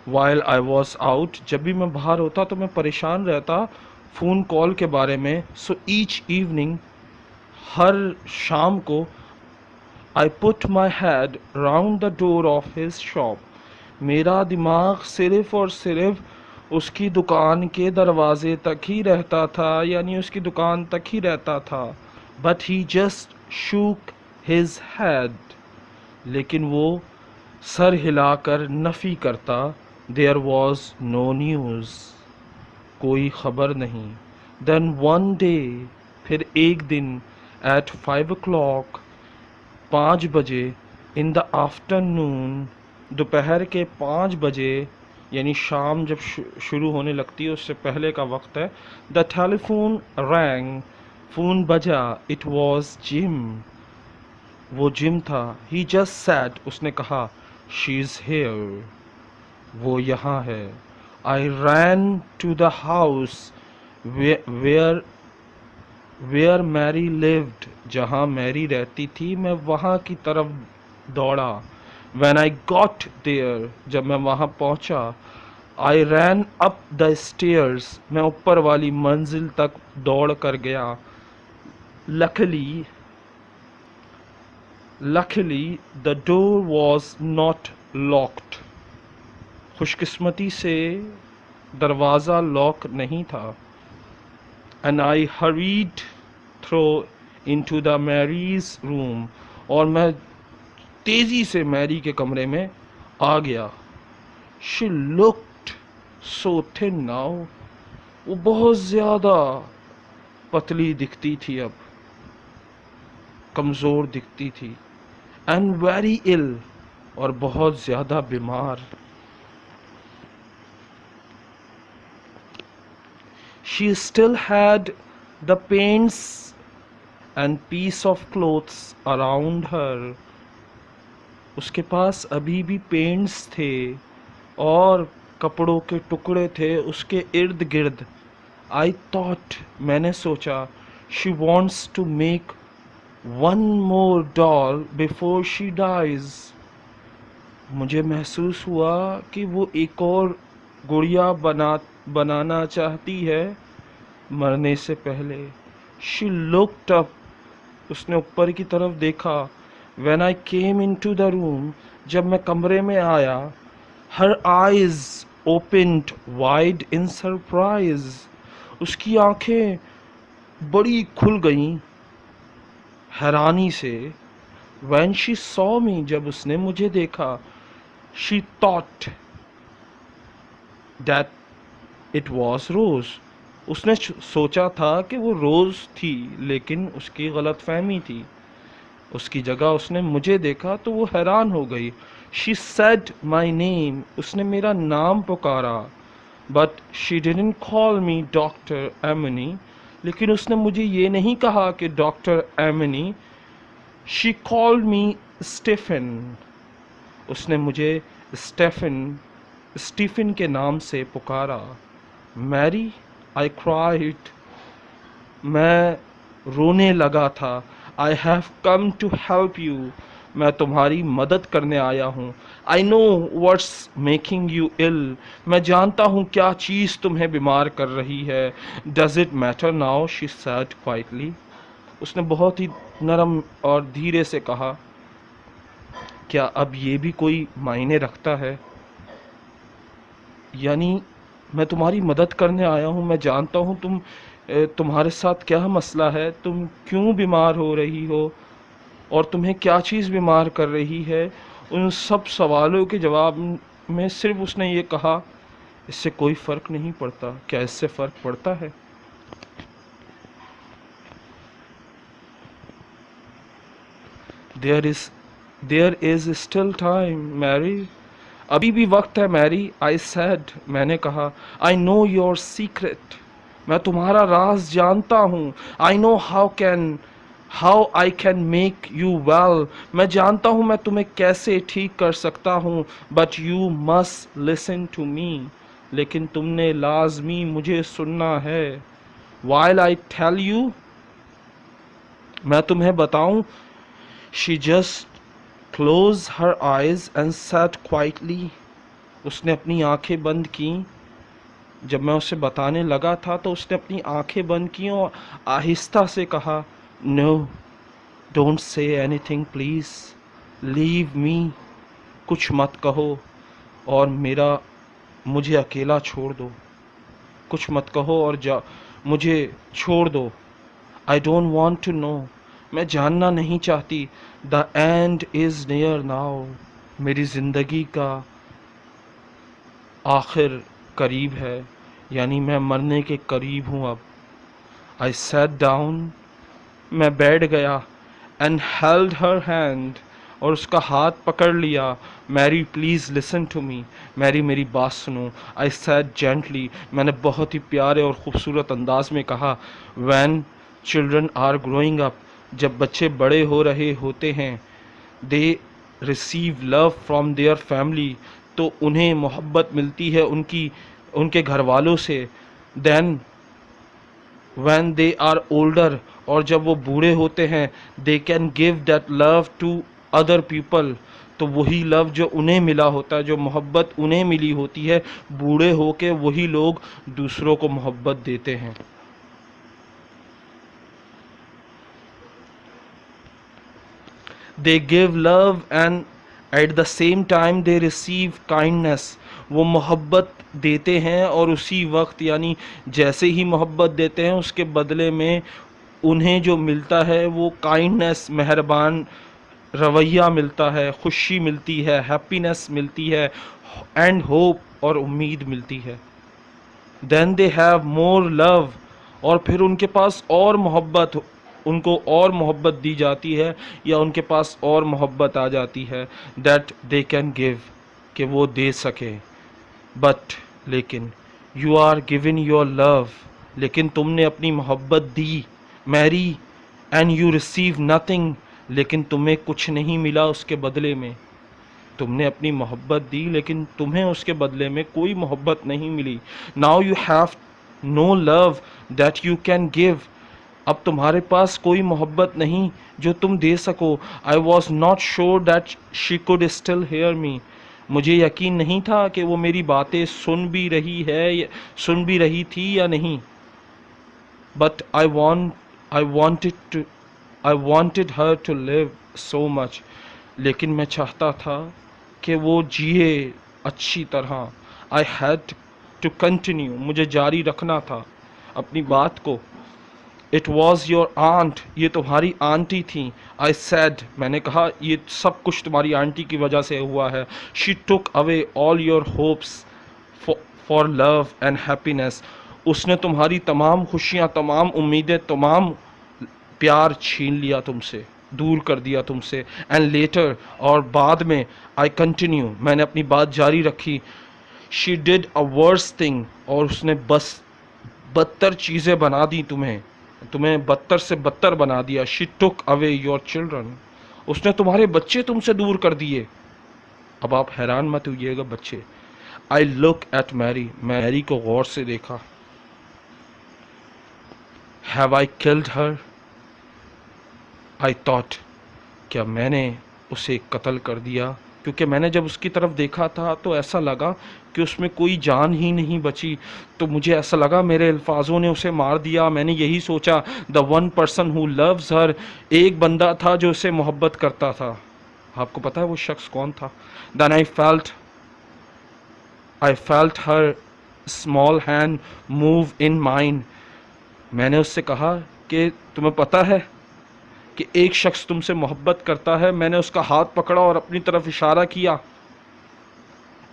वाइल आई वॉज आउट, जब भी मैं बाहर होता तो मैं परेशान रहता फ़ोन कॉल के बारे में। सो ईच इवनिंग, हर शाम को, आई put my head round the door of his shop, मेरा दिमाग सिर्फ़ और सिर्फ उसकी दुकान के दरवाजे तक ही रहता था, यानी उसकी दुकान तक ही रहता था। But he just shook his head, लेकिन वो सर हिलाकर नफ़ी करता। देयर वॉज नो न्यूज़, कोई ख़बर नहीं। देन वन डे, फिर एक दिन, एट 5 o'clock, 5 बजे, इन द आफ्टरनून, दोपहर के 5 बजे, यानी शाम जब शुरू होने लगती है उससे पहले का वक्त है। द टेलीफोन रैंग, फ़ोन बजा। इट वॉज जिम, वो जिम था। ही जस्ट सैड, उसने कहा, शी इज़ हेयर, वो यहाँ है। I ran to the house where where Mary lived, जहाँ मैरी रहती थी, मैं वहाँ की तरफ दौड़ा। When I got there, जब मैं वहाँ पहुँचा, I ran up the stairs, मैं ऊपर वाली मंजिल तक दौड़ कर गया। Luckily, the door was not locked. खुशकिस्मती से दरवाज़ा लॉक नहीं था। And I hurried through into the Mary's room, और मैं तेज़ी से मैरी के कमरे में आ गया। She looked so thin now, वो बहुत ज़्यादा पतली दिखती थी, अब कमज़ोर दिखती थी। And very ill, और बहुत ज़्यादा बीमार। She still had the paints and piece of clothes around her, उसके पास अभी भी पेंट्स थे और कपड़ों के टुकड़े थे उसके इर्द गिर्द। आई थॉट, मैंने सोचा, she wants to make one more doll before she dies, मुझे महसूस हुआ कि वो एक और गुड़िया बनाना चाहती है मरने से पहले। शी लुक्ड अप, उसने ऊपर की तरफ देखा। When I came into the room, जब मैं कमरे में आया, her eyes opened wide in surprise, उसकी आंखें बड़ी खुल गईं हैरानी से। व्हेन शी सॉ मी, जब उसने मुझे देखा, she thought that it was Rose, उसने सोचा था कि वो रोज थी, लेकिन उसकी गलत फहमी थी। उसकी जगह उसने मुझे देखा तो वो हैरान हो गई। शी सेड माई नेम, उसने मेरा नाम पुकारा। But she didn't call me doctor Amney, लेकिन उसने मुझे ये नहीं कहा कि doctor Amney. She called me Stephen, उसने मुझे स्टीफन के नाम से पुकारा। मैरी, आई क्राइड, मैं रोने लगा था। I have come to help you, मैं तुम्हारी मदद करने आया हूँ। I know what's making you ill, मैं जानता हूँ क्या चीज़ तुम्हें बीमार कर रही है। Does it matter now, she said quietly, उसने बहुत ही नरम और धीरे से कहा, क्या अब ये भी कोई मायने रखता है? यानी मैं तुम्हारी मदद करने आया हूँ, मैं जानता हूँ तुम्हारे साथ क्या मसला है, तुम क्यों बीमार हो रही हो और तुम्हें क्या चीज़ बीमार कर रही है। उन सब सवालों के जवाब में सिर्फ उसने ये कहा, इससे कोई फ़र्क नहीं पड़ता। क्या इससे फ़र्क पड़ता है? There is there is still time Mary, अभी भी वक्त है मैरी। आई सेड, मैंने कहा। आई नो योर सीक्रेट, मैं तुम्हारा राज जानता हूँ। I know how I can make you well, मैं जानता हूँ मैं तुम्हें कैसे ठीक कर सकता हूँ। But you must listen to me, लेकिन तुमने लाजमी मुझे सुनना है। वाइल आई टेल यू, मैं तुम्हें बताऊं। She just close her eyes and set quietly, उसने अपनी आंखें बंद की। जब मैं उसे बताने लगा था तो उसने अपनी आंखें बंद की और आहिस्ता से कहा, no don't say anything please, leave me, कुछ मत कहो और मुझे अकेला छोड़ दो। कुछ मत कहो और मुझे छोड़ दो। I don't want to know, मैं जानना नहीं चाहती। The end is near now, मेरी ज़िंदगी का आखिर करीब है, यानी मैं मरने के करीब हूँ अब। आई सैट डाउन, मैं बैठ गया। एंड हेल्ड हर हैंड, और उसका हाथ पकड़ लिया। Mary please listen to me, Mary मेरी बात सुनो। आई सैड जेंटली, मैंने बहुत ही प्यारे और ख़ूबसूरत अंदाज में कहा। When children are growing up, जब बच्चे बड़े हो रहे होते हैं, they receive love from their family, तो उन्हें मोहब्बत मिलती है उनके घर वालों से। Then when they are older, और जब वो बूढ़े होते हैं, they can give that love to other people, तो वही लव जो उन्हें मिला होता है, जो मोहब्बत उन्हें मिली होती है, बूढ़े होके वही लोग दूसरों को मोहब्बत देते हैं। They give love and at the same time they receive kindness, वो मोहब्बत देते हैं और उसी वक्त, यानी जैसे ही मोहब्बत देते हैं, उसके बदले में उन्हें जो मिलता है वो काइंडनेस, मेहरबान रवैया मिलता है, खुशी मिलती है, हैप्पीनेस मिलती है, एंड होप, और उम्मीद मिलती है। Then they have more love, और फिर उनके पास और मोहब्बत, उनको और मोहब्बत दी जाती है, या उनके पास और मोहब्बत आ जाती है, दैट दे कैन गिव, कि वो दे सके। बट लेकिन you are given your love, लेकिन तुमने अपनी मोहब्बत दी Mary, and you receive nothing, लेकिन तुम्हें कुछ नहीं मिला उसके बदले में। तुमने अपनी मोहब्बत दी, लेकिन तुम्हें उसके बदले में कोई मोहब्बत नहीं मिली। Now you have no love that you can give, अब तुम्हारे पास कोई मोहब्बत नहीं जो तुम दे सको। I was not sure that she could still hear me, मुझे यकीन नहीं था कि वो मेरी बातें सुन भी रही थी या नहीं। but I wanted her to live so much. लेकिन मैं चाहता था कि वो जिए अच्छी तरह. I had to continue, मुझे जारी रखना था अपनी बात को. It was your aunt, ये तुम्हारी आंटी थी. I said, मैंने कहा ये सब कुछ तुम्हारी आंटी की वजह से हुआ है. She took away all your hopes for love and happiness. उसने तुम्हारी तमाम खुशियाँ, तमाम उम्मीदें, तमाम प्यार छीन लिया तुमसे, दूर कर दिया तुमसे. एंड लेटर, और बाद में, आई कंटिन्यू, मैंने अपनी बात जारी रखी. She did a worse thing, और उसने बस बदतर चीज़ें बना दी तुम्हें बदतर से बदतर बना दिया. She took away your children, उसने तुम्हारे बच्चे तुमसे दूर कर दिए. अब आप हैरान मत होइएगा बच्चे. I look at Mary, Mary को गौर से देखा. Have I killed her, I thought, क्या मैंने उसे कत्ल कर दिया? क्योंकि मैंने जब उसकी तरफ देखा था तो ऐसा लगा कि उसमें कोई जान ही नहीं बची. तो मुझे ऐसा लगा मेरे अल्फाजों ने उसे मार दिया. मैंने यही सोचा. The one person who loves her, एक बंदा था जो उसे मोहब्बत करता था. आपको पता है वो शख्स कौन था? Then I felt her small hand move in mine. मैंने उससे कहा कि तुम्हें पता है कि एक शख्स तुमसे मोहब्बत करता है. मैंने उसका हाथ पकड़ा और अपनी तरफ इशारा किया.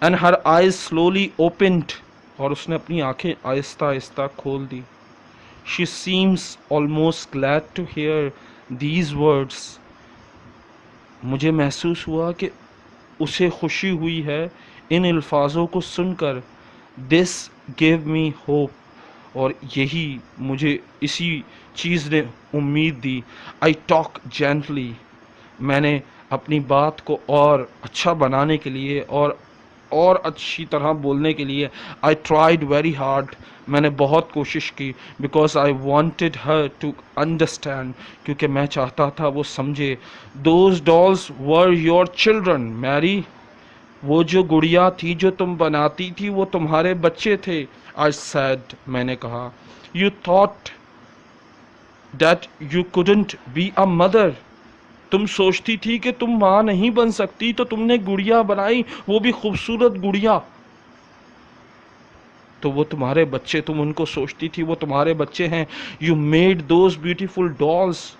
And her eyes slowly opened, और उसने अपनी आंखें आहिस्ता आहिस्ता खोल दी. She seems almost glad to hear these words. मुझे महसूस हुआ कि उसे खुशी हुई है इन अल्फाजों को सुनकर. दिस गिव मी होप, और यही मुझे इसी चीज़ ने उम्मीद दी. आई टॉक जेंटली, मैंने अपनी बात को और अच्छा बनाने के लिए और अच्छी तरह बोलने के लिए, आई ट्राइड वेरी हार्ड, मैंने बहुत कोशिश की. Because I wanted her to understand, क्योंकि मैं चाहता था वो समझे. Those dolls were your children Mary, वो जो गुड़िया थी जो तुम बनाती थी वो तुम्हारे बच्चे थे. आई सैड, मैंने कहा. You thought that you couldn't be a mother, तुम सोचती थी कि तुम माँ नहीं बन सकती, तो तुमने गुड़िया बनाई, वो भी खूबसूरत गुड़िया. तो वो तुम्हारे बच्चे, तुम उनको सोचती थी वो तुम्हारे बच्चे हैं. You made those beautiful dolls,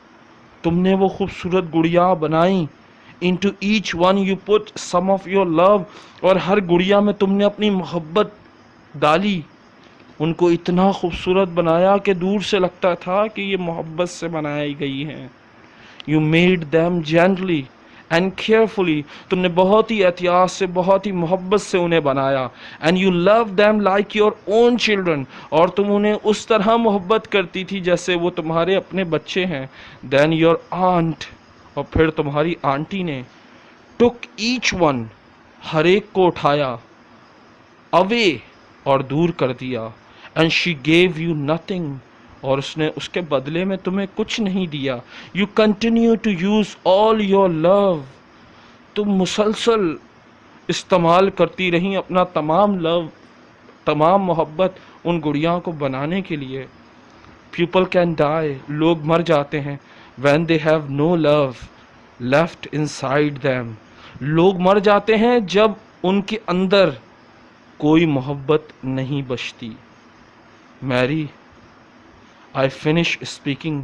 तुमने वो खूबसूरत गुड़िया बनाई. Into each one you put some of your love, और हर गुड़िया में तुमने अपनी मोहब्बत डाली. उनको इतना खूबसूरत बनाया कि दूर से लगता था कि ये मोहब्बत से बनाई गई हैं. You made them gently and carefully, तुमने बहुत ही एहतियात से, बहुत ही मोहब्बत से उन्हें बनाया. And you loved them like your own children, और तुम उन्हें उस तरह मोहब्बत करती थी जैसे वो तुम्हारे अपने बच्चे हैं. Then your aunt, और फिर तुम्हारी आंटी ने, टुक ईच वन, हर एक को उठाया, अवे, और दूर कर दिया. And she gave you nothing, और उसने उसके बदले में तुम्हें कुछ नहीं दिया. You continue to use all your love, तुम मुसलसल इस्तेमाल करती रही अपना तमाम लव, तमाम मोहब्बत उन गुड़िया को बनाने के लिए. पीपल कैन डाई, लोग मर जाते हैं. when they have no love left inside them, लोग मर जाते हैं जब उनके अंदर कोई मोहब्बत नहीं बचती. मैरी, आई फिनिश स्पीकिंग,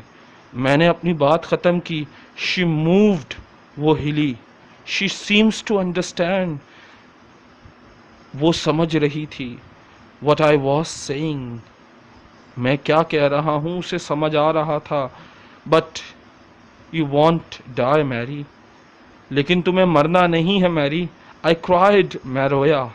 मैंने अपनी बात ख़त्म की. शी मूव्ड, वो हिली. शी सीम्स टू अंडरस्टैंड, वो समझ रही थी. what I was saying, मैं क्या कह रहा हूँ उसे समझ आ रहा था. But you won't die Mary, लेकिन तुम्हें मरना नहीं है मैरी. आई क्राइड, मैं रोया,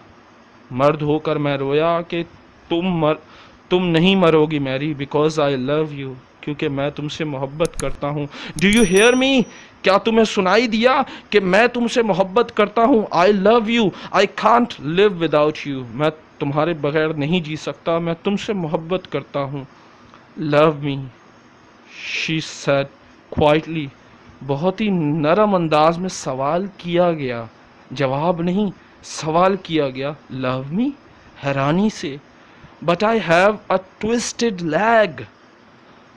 मर्द होकर मैं रोया कि तुम नहीं मरोगी Mary. Because I love you, क्योंकि मैं तुमसे मोहब्बत करता हूँ. डू यू हेयर मी, क्या तुम्हें सुनाई दिया कि मैं तुमसे मोहब्बत करता हूँ. आई love you, I can't live without you, मैं तुम्हारे बगैर नहीं जी सकता, मैं तुमसे मोहब्बत करता हूँ. Love me, she said quietly, बहुत ही नरम अंदाज में सवाल किया गया, जवाब नहीं, सवाल किया गया. लव मी, हैरानी से. But I have a twisted lag,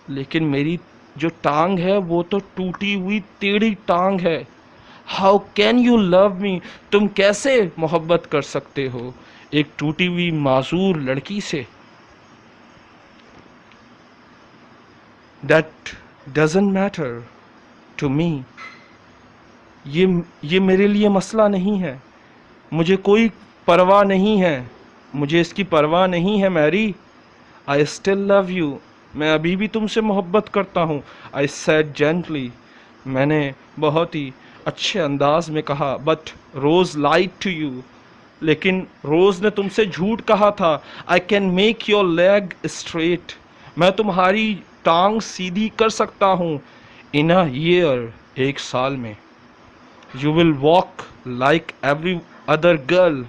लेकिन मेरी जो टांग है वो तो टूटी हुई टेढ़ी टांग है। How can you love me, तुम कैसे मोहब्बत कर सकते हो एक टूटी हुई मासूर लड़की से। That doesn't matter to me, ये ये मेरे लिए मसला नहीं है, मुझे कोई परवाह नहीं है, मुझे इसकी परवाह नहीं है Mary. I still love you, मैं अभी भी तुमसे मोहब्बत करता हूँ। आई सेड जेंटली, मैंने बहुत ही अच्छे अंदाज में कहा। But Rose lied to you, लेकिन रोज़ ने तुमसे झूठ कहा था। I can make your leg straight, मैं तुम्हारी टांग सीधी कर सकता हूँ। इन अ ईयर, एक साल में। You will walk like every other girl,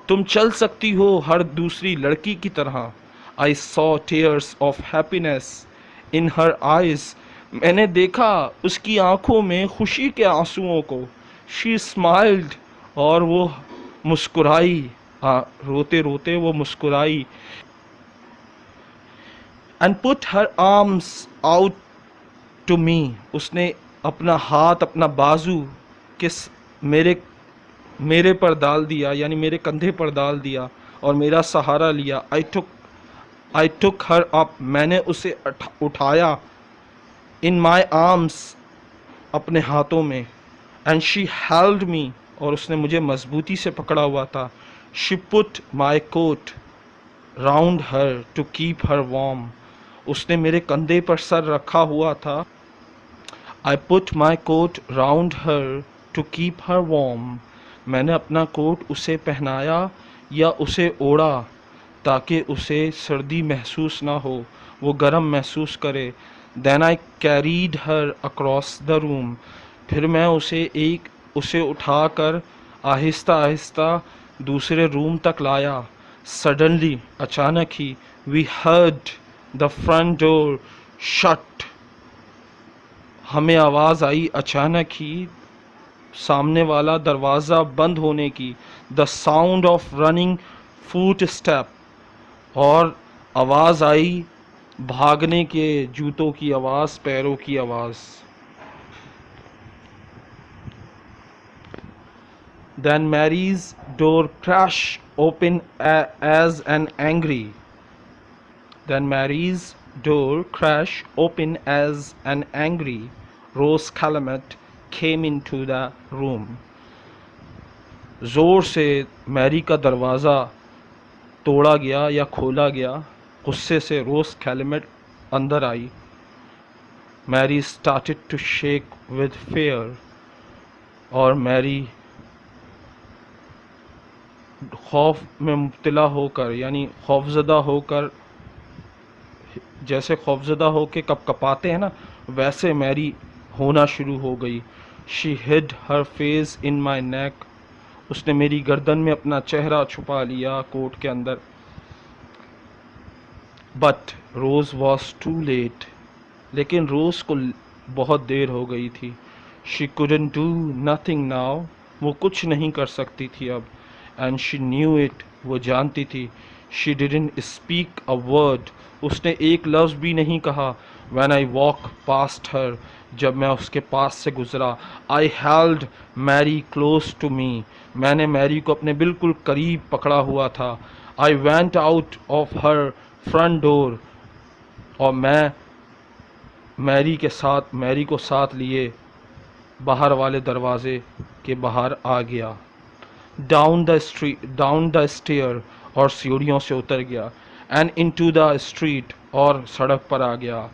तुम चल सकती हो हर दूसरी लड़की की तरह। I saw tears of happiness in her eyes, मैंने देखा उसकी आंखों में खुशी के आंसुओं को। शी स्माइल्ड, और वो मुस्कुराई, रोते रोते वो मुस्कुराई। And put her arms out to me, उसने अपना हाथ, अपना बाजू किस मेरे मेरे पर डाल दिया, यानी मेरे कंधे पर डाल दिया और मेरा सहारा लिया। आई टुक हर अप, मैंने उसे उठाया। इन माई आर्म्स, अपने हाथों में। एंड शी हेल्ड मी, और उसने मुझे मजबूती से पकड़ा हुआ था। She put my coat round her to keep her warm, उसने मेरे कंधे पर सर रखा हुआ था। I put my coat round her to keep her warm, मैंने अपना कोट उसे पहनाया या उसे ओढ़ा ताकि उसे सर्दी महसूस ना हो, वो गर्म महसूस करे। Then I carried her across the room, फिर मैं उसे उठाकर आहिस्ता आहिस्ता दूसरे रूम तक लाया। सडनली, अचानक ही, we heard the front door shut, हमें आवाज़ आई अचानक ही सामने वाला दरवाज़ा बंद होने की। The sound of running foot step, और आवाज़ आई भागने के जूतों की आवाज़, पैरों की आवाज़। Then Mary's door crash open as an angry, then Mary's door crash open as an angry Rose Calumet came into the room, ज़ोर से मैरी का दरवाज़ा तोड़ा गया या खोला गया। गुस्से से रोज़ कैलमेट अंदर आई। Mary started to shake with fear, और मैरी खौफ में मुब्तला होकर, यानी खौफजदा होकर, जैसे खौफजदा होकर कपकपाते हैं ना, वैसे मैरी होना शुरू हो गई। She hid her face in my neck, उसने मेरी गर्दन में अपना चेहरा छुपा लिया कोट के अंदर। But Rose was too late, लेकिन रोज़ को बहुत देर हो गई थी। She couldn't do nothing now, वो कुछ नहीं कर सकती थी अब। एंड शी न्यू इट, वो जानती थी। She didn't speak a word, उसने एक लफ्ज़ भी नहीं कहा। When I walk past her, जब मैं उसके पास से गुजरा। I held Mary close to me, मैंने मैरी को अपने बिल्कुल करीब पकड़ा हुआ था। I went out of her front door, और मैं मैरी को साथ लिए बाहर वाले दरवाजे के बाहर आ गया। डाउन द स्टेयर, और सीढ़ियों से उतर गया। एंड इनटू द स्ट्रीट, और सड़क पर आ गया।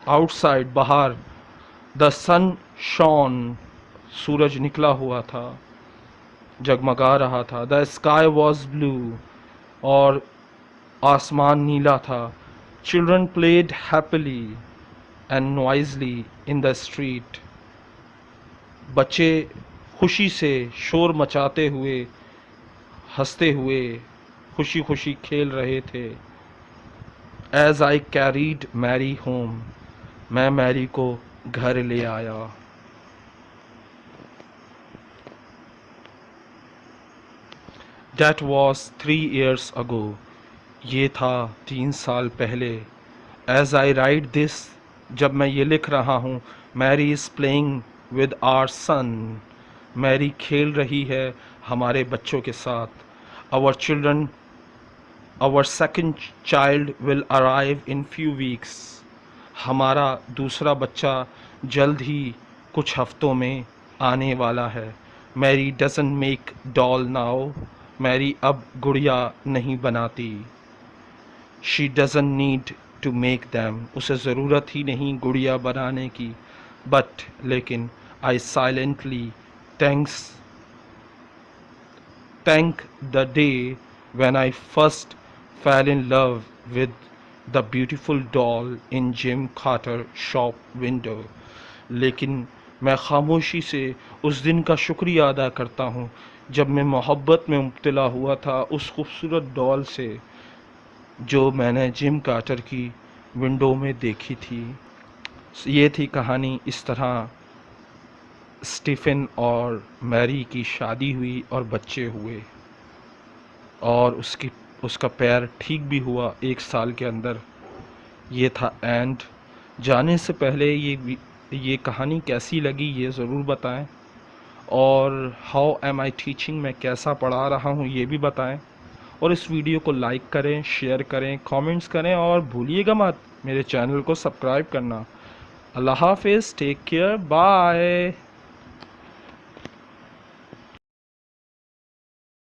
आउटसाइड, बाहर। द सन शॉन, सूरज निकला हुआ था, जगमगा रहा था। द स्काई वॉज ब्लू, और आसमान नीला था। Children played happily and Noisli in the street, बच्चे खुशी से शोर मचाते हुए, हंसते हुए, खुशी खुशी खेल रहे थे। As I carried Mary home, मैं मैरी को घर ले आया। That was 3 years ago, ये था 3 साल पहले। एज आई राइट दिस, जब मैं ये लिख रहा हूँ, Mary is playing with our son, Mary खेल रही है हमारे बच्चों के साथ। Our children, our second child will arrive in few weeks, हमारा दूसरा बच्चा जल्द ही कुछ हफ्तों में आने वाला है। Mary doesn't make doll now, Mary अब गुड़िया नहीं बनाती। She doesn't need to make them, उसे ज़रूरत ही नहीं गुड़िया बनाने की। बट लेकिन I silently thanks thank the day when I first fell in love with the beautiful doll in Jim Carter shop window। लेकिन मैं खामोशी से उस दिन का शुक्रिया अदा करता हूँ जब मैं मोहब्बत में मुब्तला हुआ था उस खूबसूरत डॉल से जो मैंने जिम कार्टर की विंडो में देखी थी। ये थी कहानी। इस तरह स्टीफन और मैरी की शादी हुई और बच्चे हुए, और उसका पैर ठीक भी हुआ 1 साल के अंदर। ये था एंड। जाने से पहले ये कहानी कैसी लगी ये ज़रूर बताएं, और हाउ एम आई टीचिंग, मैं कैसा पढ़ा रहा हूँ ये भी बताएं, और इस वीडियो को लाइक करें, शेयर करें, कमेंट्स करें, और भूलिएगा मत मेरे चैनल को सब्सक्राइब करना। अल्लाह हाफिज़, टेक केयर, बाय।